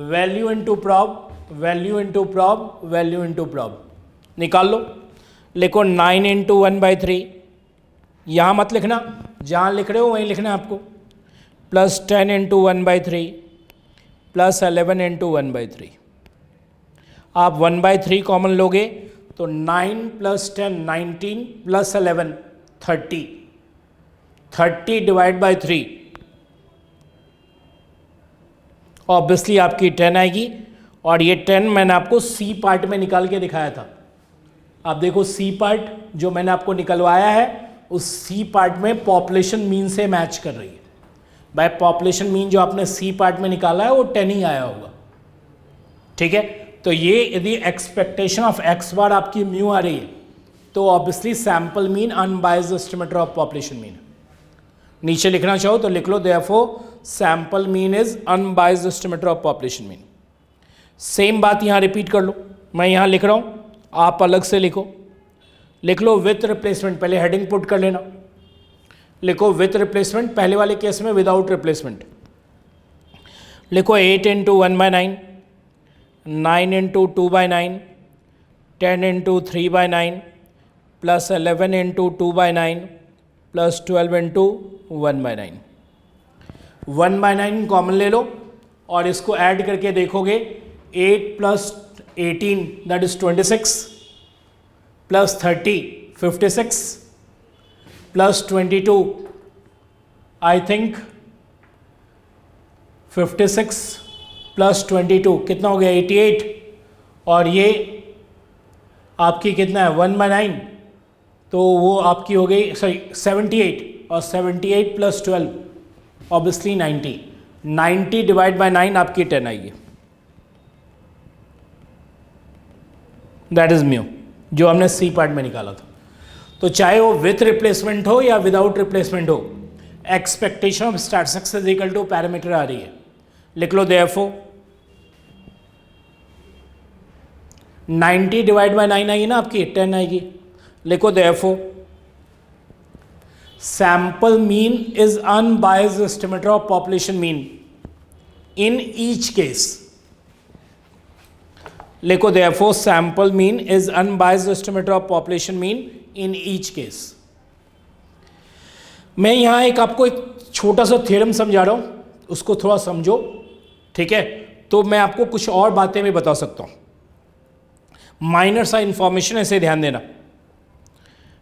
Value into prob, value into prob, value into prob. निकाल लो, लिखो 9 इंटू 1/3। यहाँ मत लिखना, जहाँ लिख रहे हो वहीं लिखना है आपको। Plus 10 into 1/3 plus 11 into 1/3। आप 1/3 कॉमन लोगे तो 9 plus 10 19 plus 11 30। 30 divide by 3 obviously आपकी 10 आएगी। और ये 10 मैंने आपको सी पार्ट में निकाल के दिखाया था। आप देखो सी पार्ट जो मैंने आपको निकलवाया है, उस सी पार्ट में पॉपुलेशन मीन से मैच कर रही है। बाय पॉपुलेशन मीन जो आपने सी पार्ट में निकाला है वो 10 ही आया होगा, ठीक है। तो ये यदि एक्सपेक्टेशन ऑफ एक्स बार आपकी म्यू आ रही है तो obviously sample mean unbiased estimator of population mean. नीचे लिखना चाहो तो लिख लो, therefore sample mean is unbiased estimator of population mean. Same बात यहाँ रिपीट कर लो, मैं यहाँ लिख रहा हूँ, आप अलग से लिखो। लिख लो विथ रिप्लेसमेंट, पहले हेडिंग पुट कर लेना। लिखो विथ रिप्लेसमेंट, पहले वाले केस में विदाउट रिप्लेसमेंट। लिखो 8 into 1/9, 9 into 2/9, 10 into 3/9 plus 11 into 2/9 plus 12 into 1/9। 1/9 common ले लो और इसको ऐड करके देखोगे, 8 plus 18 that is 26 plus 30 56 plus 22 I think 56 plus 22 कितना हो गया? 88। और ये आपकी कितना है? 1/9, तो वो आपकी हो गई, सॉरी 78। और 78 प्लस 12 ऑब्वियसली 90। 90 डिवाइड बाय 9 आपकी 10 आएगी। दैट इज म्यू जो हमने सी पार्ट में निकाला था। तो चाहे वो विथ रिप्लेसमेंट हो या विदाउट रिप्लेसमेंट हो, expectation of statistics is equal to parameter आ रही है। लिख लो देयरफॉर 90 डिवाइड बाय 9 आएगी ना आपकी, 10 आएगी। लिखो therefore sample mean is unbiased estimator of population mean in each case. लिखो therefore sample mean is unbiased estimator of population mean in each case. मैं यहां आपको एक छोटा सा थ्योरम समझा रहा हूं, उसको थोड़ा समझो, ठीक है। तो मैं आपको कुछ और बातें भी बता सकता हूं, माइनर सा इंफॉर्मेशन, ऐसे ध्यान देना।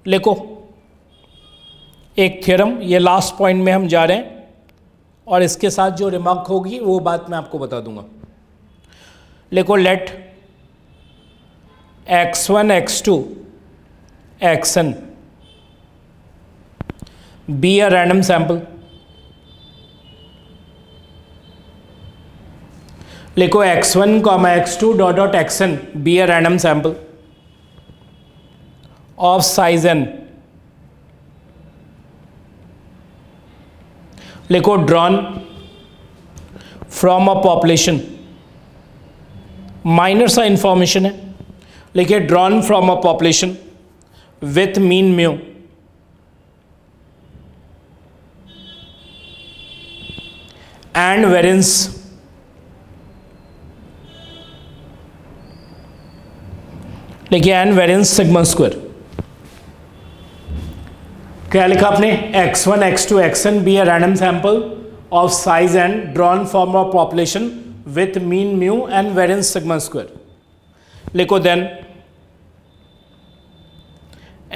लिखो एक थ्योरम, ये लास्ट पॉइंट में हम जा रहे हैं और इसके साथ जो रिमार्क होगी वो बात मैं आपको बता दूंगा। लिखो late x1 x2 xn be a random sample। लिखो x1 x2 dot xn be a random sample of size n। लिखो drawn from a population, minor सा इंफॉर्मेशन है। लिखिए drawn from a population with mean mu and variance लिखिए एन वेरिएंस सिग्मा स्क्वायर। क्या लिखा आपने? x1 x2 xn be a random sample of size and drawn from a population with mean mu and variance sigma square. लिखो then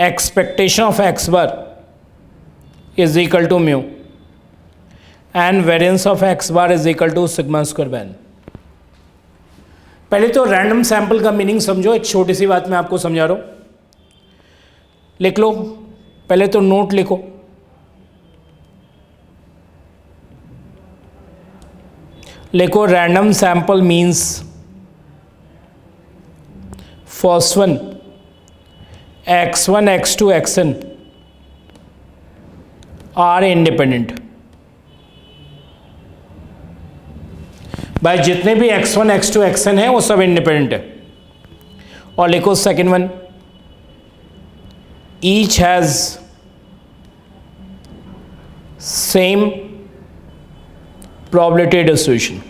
expectation of x bar is equal to mu and variance of x bar is equal to sigma square by n। पहले तो रैंडम सैंपल का मीनिंग समझो, एक छोटी सी बात मैं आपको समझा रहा हूं, लिख लो। पहले तो नोट लिखो, लिखो random sample means first one x1 x2 xn are independent. भाई जितने भी x1 x2 xn है वो सब इंडिपेंडेंट है। और लिखो second one each has same probability distribution.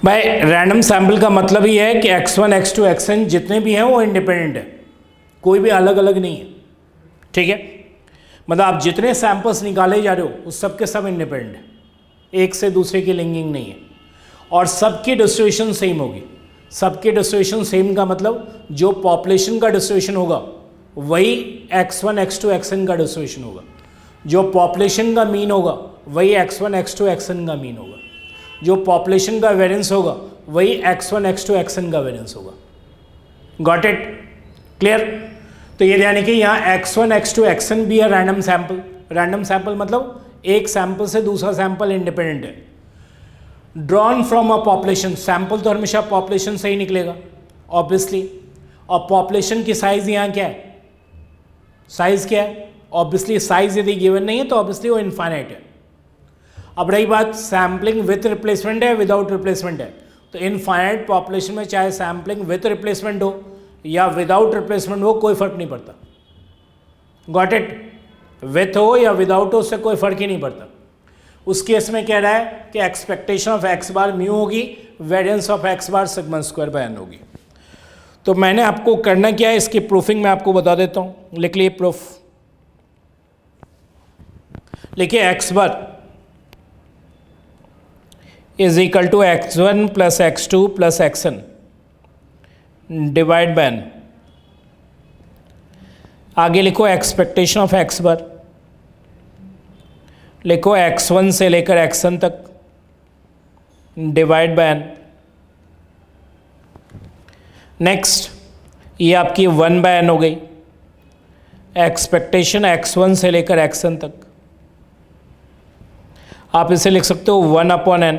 भाई रैंडम सैंपल का मतलब ही है कि x1 x2 xn जितने भी हैं वो इंडिपेंडेंट है, कोई भी अलग अलग नहीं है। ठीक है, मतलब आप जितने सैंपल्स निकाले जा रहे हो उस सब के सब इंडिपेंडेंट है, एक से दूसरे की लिंकिंग नहीं है। और सबकी डिस्ट्रीब्यूशन सेम होगी। सबकी डिस्ट्रीब्यूशन सेम का मतलब जो पॉपुलेशन का डिस्ट्रीब्यूशन होगा वही x1 x2 xn का डिस्ट्रीब्यूशन होगा। जो पॉपुलेशन का मीन होगा वही x1 x2 xn का मीन होगा। जो पॉपुलेशन का वेरिएंस होगा वही x1 x2 xn का वेरिएंस होगा। Got it? क्लियर? तो ये यानी कि यहाँ x1 x2 xn भी है रैंडम सैंपल। रैंडम सैंपल मतलब एक सैंपल से दूसरा सैंपल इंडिपेंडेंट है। Drawn from a population, sample तो हमेशा पॉपुलेशन से ही निकलेगा ऑब्वियसली। और पॉपुलेशन की साइज यहाँ क्या है? साइज क्या है? ऑब्वियसली साइज यदि गिवन नहीं है तो ऑब्वियसली वो इनफाइनाइट है। अब रही बात सैम्पलिंग विथ रिप्लेसमेंट है विदाउट रिप्लेसमेंट है, तो इनफाइनाइट पॉपुलेशन में चाहे सैम्पलिंग विथ रिप्लेसमेंट हो या विदाउट रिप्लेसमेंट हो कोई फर्क नहीं पड़ता। Got it? विथ हो या विदाउट हो उससे कोई फर्क ही नहीं पड़ता। उस केस में कह रहा है कि expectation of x bar mu होगी, variance of x bar sigma square by n होगी। तो मैंने आपको करना क्या है, इसकी प्रूफिंग मैं आपको बता देता हूँ। लिख लिए प्रूफ, लिखिए x bar is equal to x1 plus x2 plus xn divide by n। आगे लिखो एक्सपेक्टेशन ऑफ x बार, लिखो x1 से लेकर xn तक डिवाइड बाय n। नेक्स्ट ये आपकी 1 बाय n हो गई। एक्सपेक्टेशन x1 से लेकर xn तक, आप इसे लिख सकते हो 1 अपॉन n।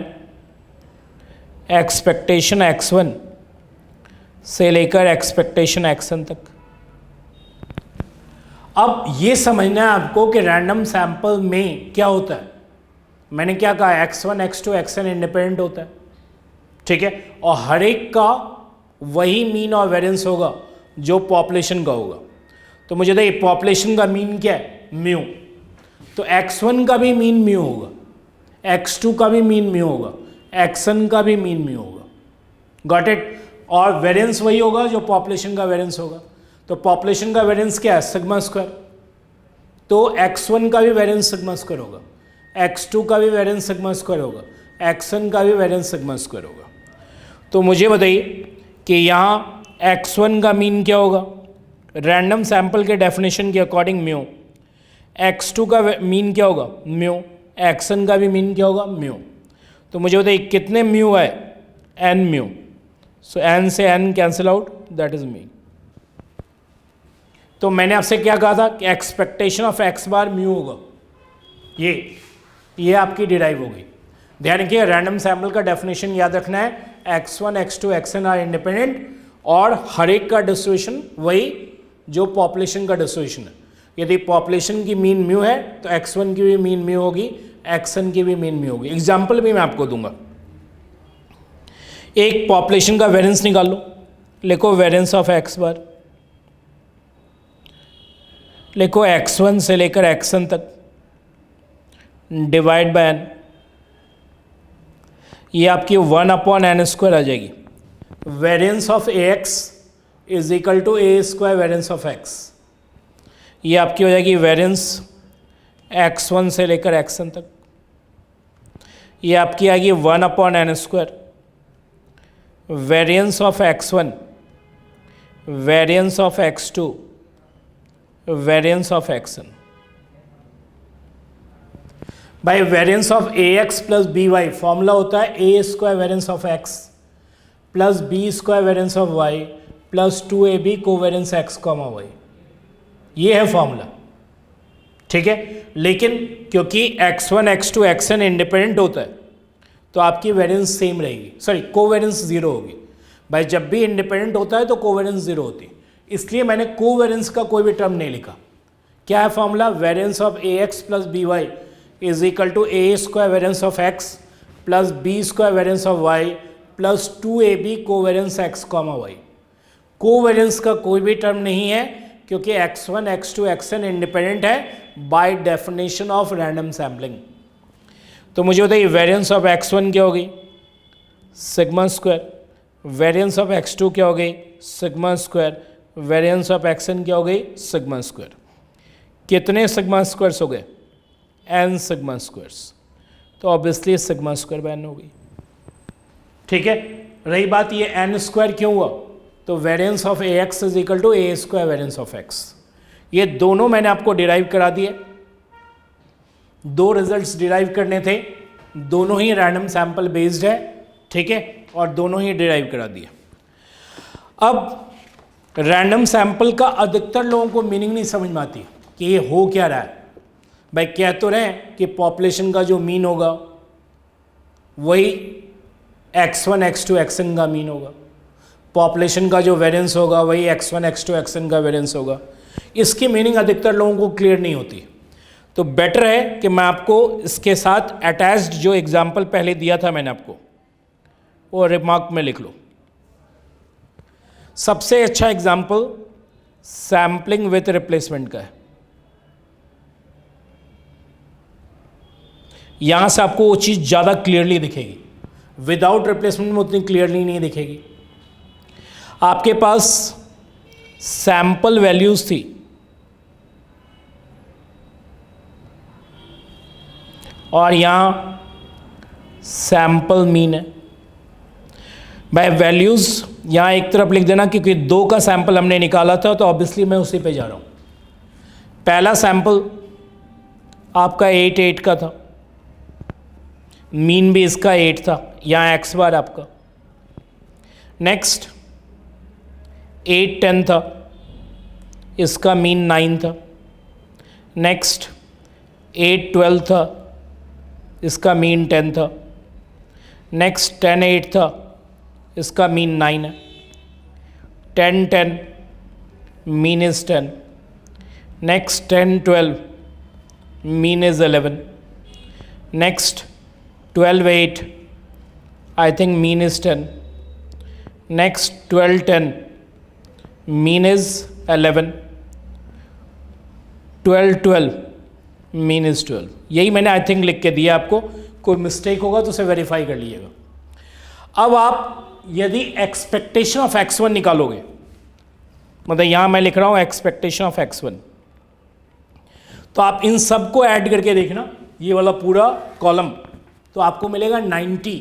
एक्सपेक्टेशन x1 से लेकर एक्सपेक्टेशन xn तक। अब ये समझना है आपको कि रैंडम सैंपल में क्या होता है। मैंने क्या कहा, x1 x2 xn इंडिपेंडेंट होता है, ठीक है, और हर एक का वही मीन और वेरिएंस होगा जो पॉपुलेशन का होगा। तो मुझे देखिए पॉपुलेशन का मीन क्या है, म्यू, तो x1 का भी मीन म्यू होगा, x2 का भी मीन म्यू होगा, xn का भी मीन म्यू होगा। Got it? और वेरिएंस वही होगा जो पॉपुलेशन का वेरिएंस होगा। तो पॉपुलेशन का वेरिएंस क्या है, सिग्मा स्क्वायर, तो x1 का भी वेरिएंस सिग्मा स्क्वायर होगा, x2 का भी वेरिएंस सिग्मा स्क्वायर होगा, xn का भी वेरिएंस सिग्मा स्क्वायर होगा। तो मुझे बताइए कि यहाँ x1 का मीन क्या होगा, रैंडम सैंपल के डेफिनेशन के अकॉर्डिंग म्यू। x2 का मीन क्या होगा, म्यू। xn का भी मीन क्या होगा, म्यू। तो मुझे बताइए कितने म्यू है, n म्यू। सो n से n cancel out, that is mean. तो मैंने आपसे क्या कहा था कि expectation of x bar mu होगा, ये आपकी डिराइव हो गई। ध्यान रखिए रैंडम सैंपल का डेफिनेशन याद रखना है, x1 x2 xn are independent और हर एक का डिस्ट्रीब्यूशन वही जो पॉपुलेशन का डिस्ट्रीब्यूशन है। यदि पॉपुलेशन की मीन म्यू है तो x1 की भी मीन म्यू होगी, xn की भी मीन म्यू होगी। एग्जाम्पल भी मैं आपको दूंगा। एक पॉपुलेशन का वेरिएंस निकाल लो, लिखो वेरिएंस ऑफ x बार, लिखो x1 से लेकर xn तक डिवाइड बाय n। ये आपकी 1 अपॉन n स्क्वायर आ जाएगी। Variance of A X is equal to A square variance of X. ये आपकी हो जाएगी वेरिएंस x1 से लेकर xn तक। ये आपकी आएगी 1/n²। Variance of x1, variance of x2, variance of xn। By variance of ax plus by formula होता है a square variance of x plus b square variance of y plus 2ab covariance x, y। ये है फॉर्मूला, ठीक है। लेकिन क्योंकि x1, x2, xn इंडिपेंडेंट होता है तो आपकी वेरिएंस सेम रहेगी, सॉरी कोवेरिएंस जीरो होगी। भाई जब भी इंडिपेंडेंट होता है तो कोवेरिएंस जीरो होती है, इसलिए मैंने कोवेरिएंस का कोई भी टर्म नहीं लिखा। क्या है formula? Variance of ax plus by is equal to a square variance of x plus b square variance of y plus 2ab covariance x, y। Covariance का कोई भी टर्म नहीं है क्योंकि x1, x2, xn इंडिपेंडेंट है by definition of random sampling. तो मुझे बताइए वेरिएंस ऑफ x1 क्या होगी? Sigma square. Variance of x2 क्या हो गई? Sigma square. Variance of xn क्या हो गई? Sigma square. कितने सिग्मा स्क्वायर्स हो गए? n sigma squares. तो obviously sigma square by n हो गई, ठीक है। रही बात ये n स्क्वायर क्यों हुआ, तो variance of ax is equal to a square variance of x। ये दोनों मैंने आपको डिराइव करा दिए। दो रिजल्ट्स डिराइव करने थे, दोनों ही रैंडम सैंपल बेस्ड है, ठीक है, और दोनों ही डिराइव करा दिए। अब रैंडम सैंपल का अधिकतर लोगों को मीनिंग नहीं समझ में आती कि ये हो क्या रहा है। भाई कह तो रहे हैं कि पॉपुलेशन का जो मीन होगा वही x1, x2, xn का मीन होगा, पॉपुलेशन का जो वेरिएंस होगा वही x1, x2, xn का वेरिएंस होगा। इसकी मीनिंग अधिकतर लोगों को क्लियर नहीं होती, तो बेटर है कि मैं आपको इसके साथ अटैच्ड जो एग्जाम्पल पहले दिया था मैंने आपको, वो रिमार्क में लिख लो। सबसे अच्छा एग्जाम्पल सैम्पलिंग विथ रिप्लेसमेंट का है। यहां से आपको वो चीज़ ज़्यादा क्लियरली दिखेगी, विदाउट रिप्लेसमेंट में उतनी क्लियरली नहीं दिखेगी। आपके पास सैंपल वैल्यूज थी, और यहां सैंपल मीन है। बाय वैल्यूज यहां एक तरफ लिख देना क्योंकि 2 का सैंपल हमने निकाला था, तो ऑब्वियसली मैं उसी पे जा रहा हूं। पहला सैंपल आपका 8, 8 का था, मीन भी इसका 8 था, यहाँ x बार आपका। नेक्स्ट 8, 10 था, इसका मीन 9 था। नेक्स्ट 8, 12 था, इसका मीन 10 था। नेक्स्ट 10, 8 था, इसका मीन 9 है। 10, 10 mean is 10। Next 10, 12 mean is 11। Next 12, 8 I think mean is 10. Next 12, 10 mean is 11. 12, 12 mean is 12। यही मैंने आई थिंक लिख के दिया आपको, कोई मिस्टेक होगा तो उसे वेरीफाई कर लीजिएगा। अब आप यदि एक्सपेक्टेशन ऑफ x1 निकालोगे, मतलब यहां मैं लिख रहा हूं एक्सपेक्टेशन ऑफ x1, तो आप इन सबको ऐड करके देखना, ये वाला पूरा कॉलम, तो आपको मिलेगा 90,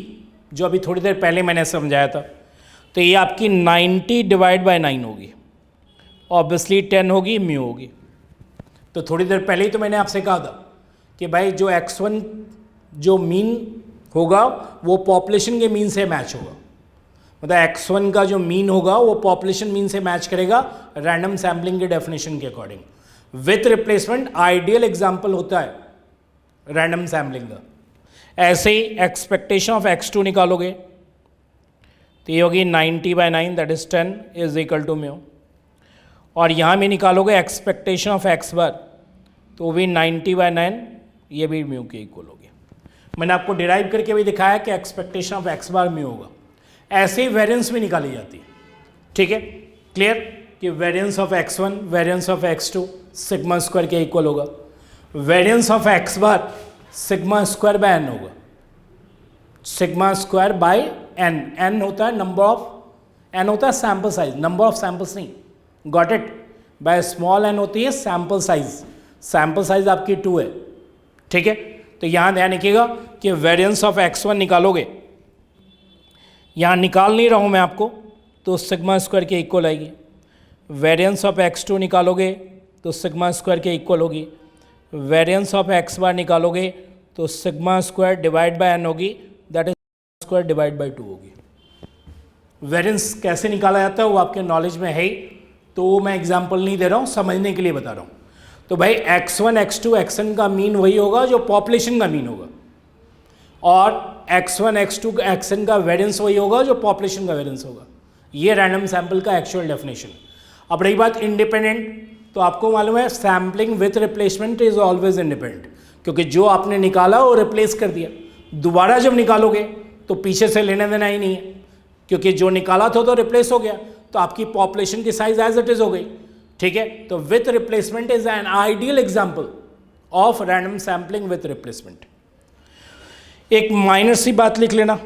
जो अभी थोड़ी देर पहले मैंने समझाया था। तो ये आपकी 90 डिवाइड बाय 9 होगी, ऑब्वियसली 10 होगी, म्यू होगी। तो थोड़ी देर पहले ही तो मैंने आपसे कहा था कि भाई जो x1 जो मीन होगा वो पॉपुलेशन के मीन से मैच होगा, मतलब x1 का जो मीन होगा वो पॉपुलेशन मीन से मैच करेगा रैंडम सैम्पलिंग के डेफिनेशन के according. With replacement ideal example होता है रैंडम सैम्पलिंग का। ऐसे ही एक्सपेक्टेशन ऑफ x2 निकालोगे तो ये होगी 90 by 9 that is 10 is equal to mu, और यहाँ में निकालोगे एक्सपेक्टेशन ऑफ x बार तो वो भी 90 बाय 9, ये भी म्यू के इक्वल होगी। मैंने आपको डिराइव करके भी दिखाया कि expectation of x bar mu होगा। ऐसे ही वेरिएंस भी निकाली जाती है, ठीक है, क्लियर, कि variance of x1 variance of x2 sigma square के इक्वल होगा। Variance of x bar sigma square by n होगा, sigma square by n। n होता है नंबर ऑफ एन होता है sample size, number of samples नहीं, got it. By small n होती है सैम्पल साइज, सैम्पल साइज आपकी 2 है, ठीक है। तो यहाँ ध्यान रखिएगा कि वेरिएंस ऑफ x1 निकालोगे, यहाँ निकाल नहीं रहा हूँ मैं आपको, तो सिग्मा स्क्वायर के इक्वल आएगी। वेरिएंस ऑफ x2 निकालोगे तो सिग्मा स्क्वायर के इक्वल होगी। वेरिएंस ऑफ x बार निकालोगे तो sigma square divide by n होगी, that is square divide by 2 होगी। वेरिएंस कैसे निकाला जाता है वो आपके नॉलेज में है ही, तो मैं एग्जांपल नहीं दे रहा हूँ, समझने के लिए बता रहा हूँ। तो भाई x1 x2 xn का मीन वही होगा जो पॉपुलेशन का मीन होगा, और x1 x2 xn का वेरिएंस वही होगा जो पॉपुलेशन का वेरिएंस होगा। ये रैंडम सैंपल का एक्चुअल डेफिनेशन। अब रही बात इंडिपेंडेंट, तो आपको मालूम है sampling with replacement is always independent, क्योंकि जो आपने निकाला वो रिप्लेस कर दिया, दोबारा जब निकालोगे तो पीछे से लेने देना ही नहीं है, क्योंकि जो निकाला था तो रिप्लेस हो गया, तो आपकी पॉपुलेशन की साइज एज इट इज हो गई, ठीक है। तो with replacement is an ideal example of random sampling with replacement. एक माइनर सी बात लिख लेना,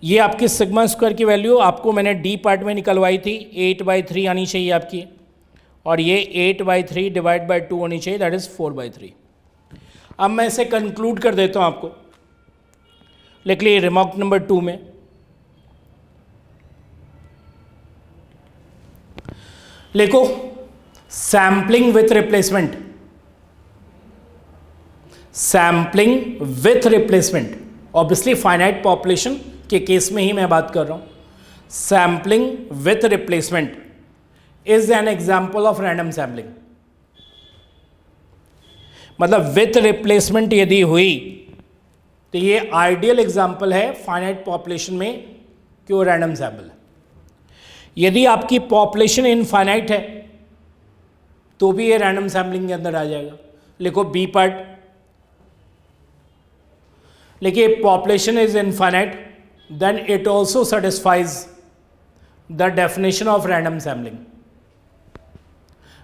ये आपकी सिग्मा स्क्वायर की वैल्यू आपको मैंने डी पार्ट में निकलवाई थी, 8/3 आनी चाहिए आपकी, और ये 8/3 डिवाइड बाय 2 होनी चाहिए, दैट इज 4/3। अब मैं इसे कंक्लूड कर देता हूं, आपको लिख लिए रिमार्क नंबर 2 में, लिखो sampling with replacement, sampling with replacement, obviously finite population के केस में ही मैं बात कर रहा हूं। Sampling with replacement is an example of random sampling. मतलब विथ रिप्लेसमेंट यदि हुई तो ये आइडियल एग्जाम्पल है फाइनाइट पॉपुलेशन में कि वो रैंडम सैम्पल है। यदि आपकी पॉपुलेशन इनफाइनाइट है तो भी ये रैंडम सैम्पलिंग के अंदर आ जाएगा। लिखो बी पार्ट, लिखिए population is infinite, then it also satisfies the definition of random sampling,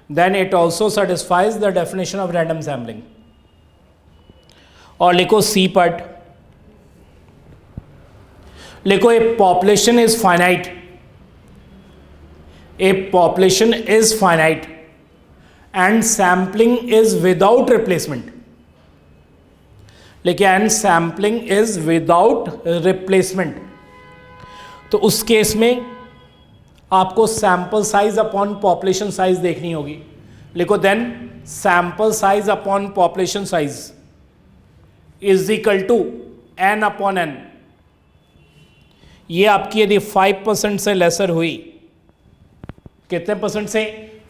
then it also satisfies the definition of random sampling. और लिखो सी पार्ट, लिखो a population is finite, a population is finite and sampling is without replacement, लेकिन and sampling is without replacement, तो उस केस में आपको sample size upon population size देखनी होगी। लिखो then sample size upon population size is equal to n upon n। ये आपकी यदि 5% से लेसर हुई, कितने परसेंट से?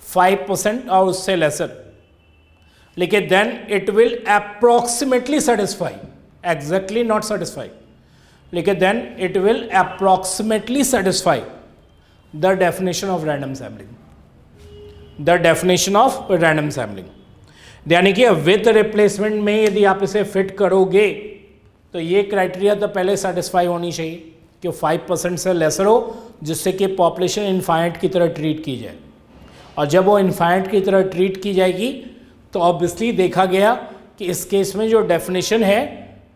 5% और उससे लेसर, लेकिन then it will approximately satisfy, exactly not satisfy, लेकिन then it will approximately satisfy the definition of random sampling, the definition of random sampling. यानी कि विद रिप्लेसमेंट में यदि आप इसे फिट करोगे तो ये क्राइटेरिया तो पहले सेटिस्फाई होनी चाहिए कि 5% से लेसर हो, जिससे कि पॉपुलेशन इनफाइनाइट की तरह ट्रीट की जाए। और जब वो इनफाइनाइट की तरह ट्रीट की जाएगी तो ऑब्वियसली देखा गया कि इस केस में जो डेफिनेशन है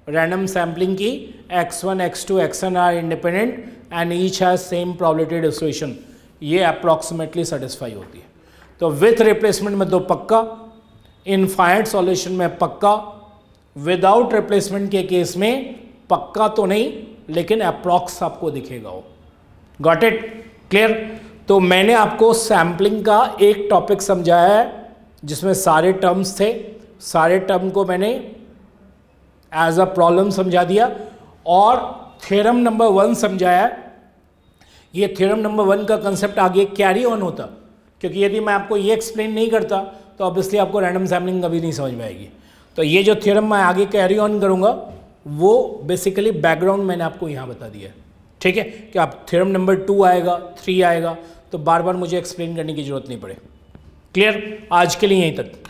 रैंडम सैम्पलिंग की, x1 x2 xn are independent and each has same probability distribution, ये अप्रॉक्सीमेटली सेटिस्फाई होती है। तो विथ रिप्लेसमेंट में तो पक्का, इनफाइनाइट सॉल्यूशन में पक्का, विदाउट रिप्लेसमेंट के केस में पक्का तो नहीं, लेकिन अप्रॉक्स आपको दिखेगा वो। Got it? क्लियर? तो मैंने आपको सैम्पलिंग का एक टॉपिक समझाया है जिसमें सारे टर्म्स थे, सारे टर्म को मैंने एज अ प्रॉब्लम समझा दिया और थ्योरम नंबर 1 समझाया। ये थ्योरम नंबर 1 का कंसेप्ट आगे कैरी ऑन होता, क्योंकि यदि मैं आपको ये एक्सप्लेन नहीं करता तो ऑब्वियसली आपको रैंडम सैम्पलिंग कभी नहीं समझ में आएगी। तो ये जो थ्योरम मैं आगे कैरी ऑन करूँगा वो बेसिकली बैकग्राउंड मैंने आपको यहाँ बता दिया है, ठीक है, कि आप थ्योरम नंबर 2 आएगा, 3 आएगा तो बार बार मुझे एक्सप्लेन करने की जरूरत नहीं पड़े। क्लियर? आज के लिए यहीं तक।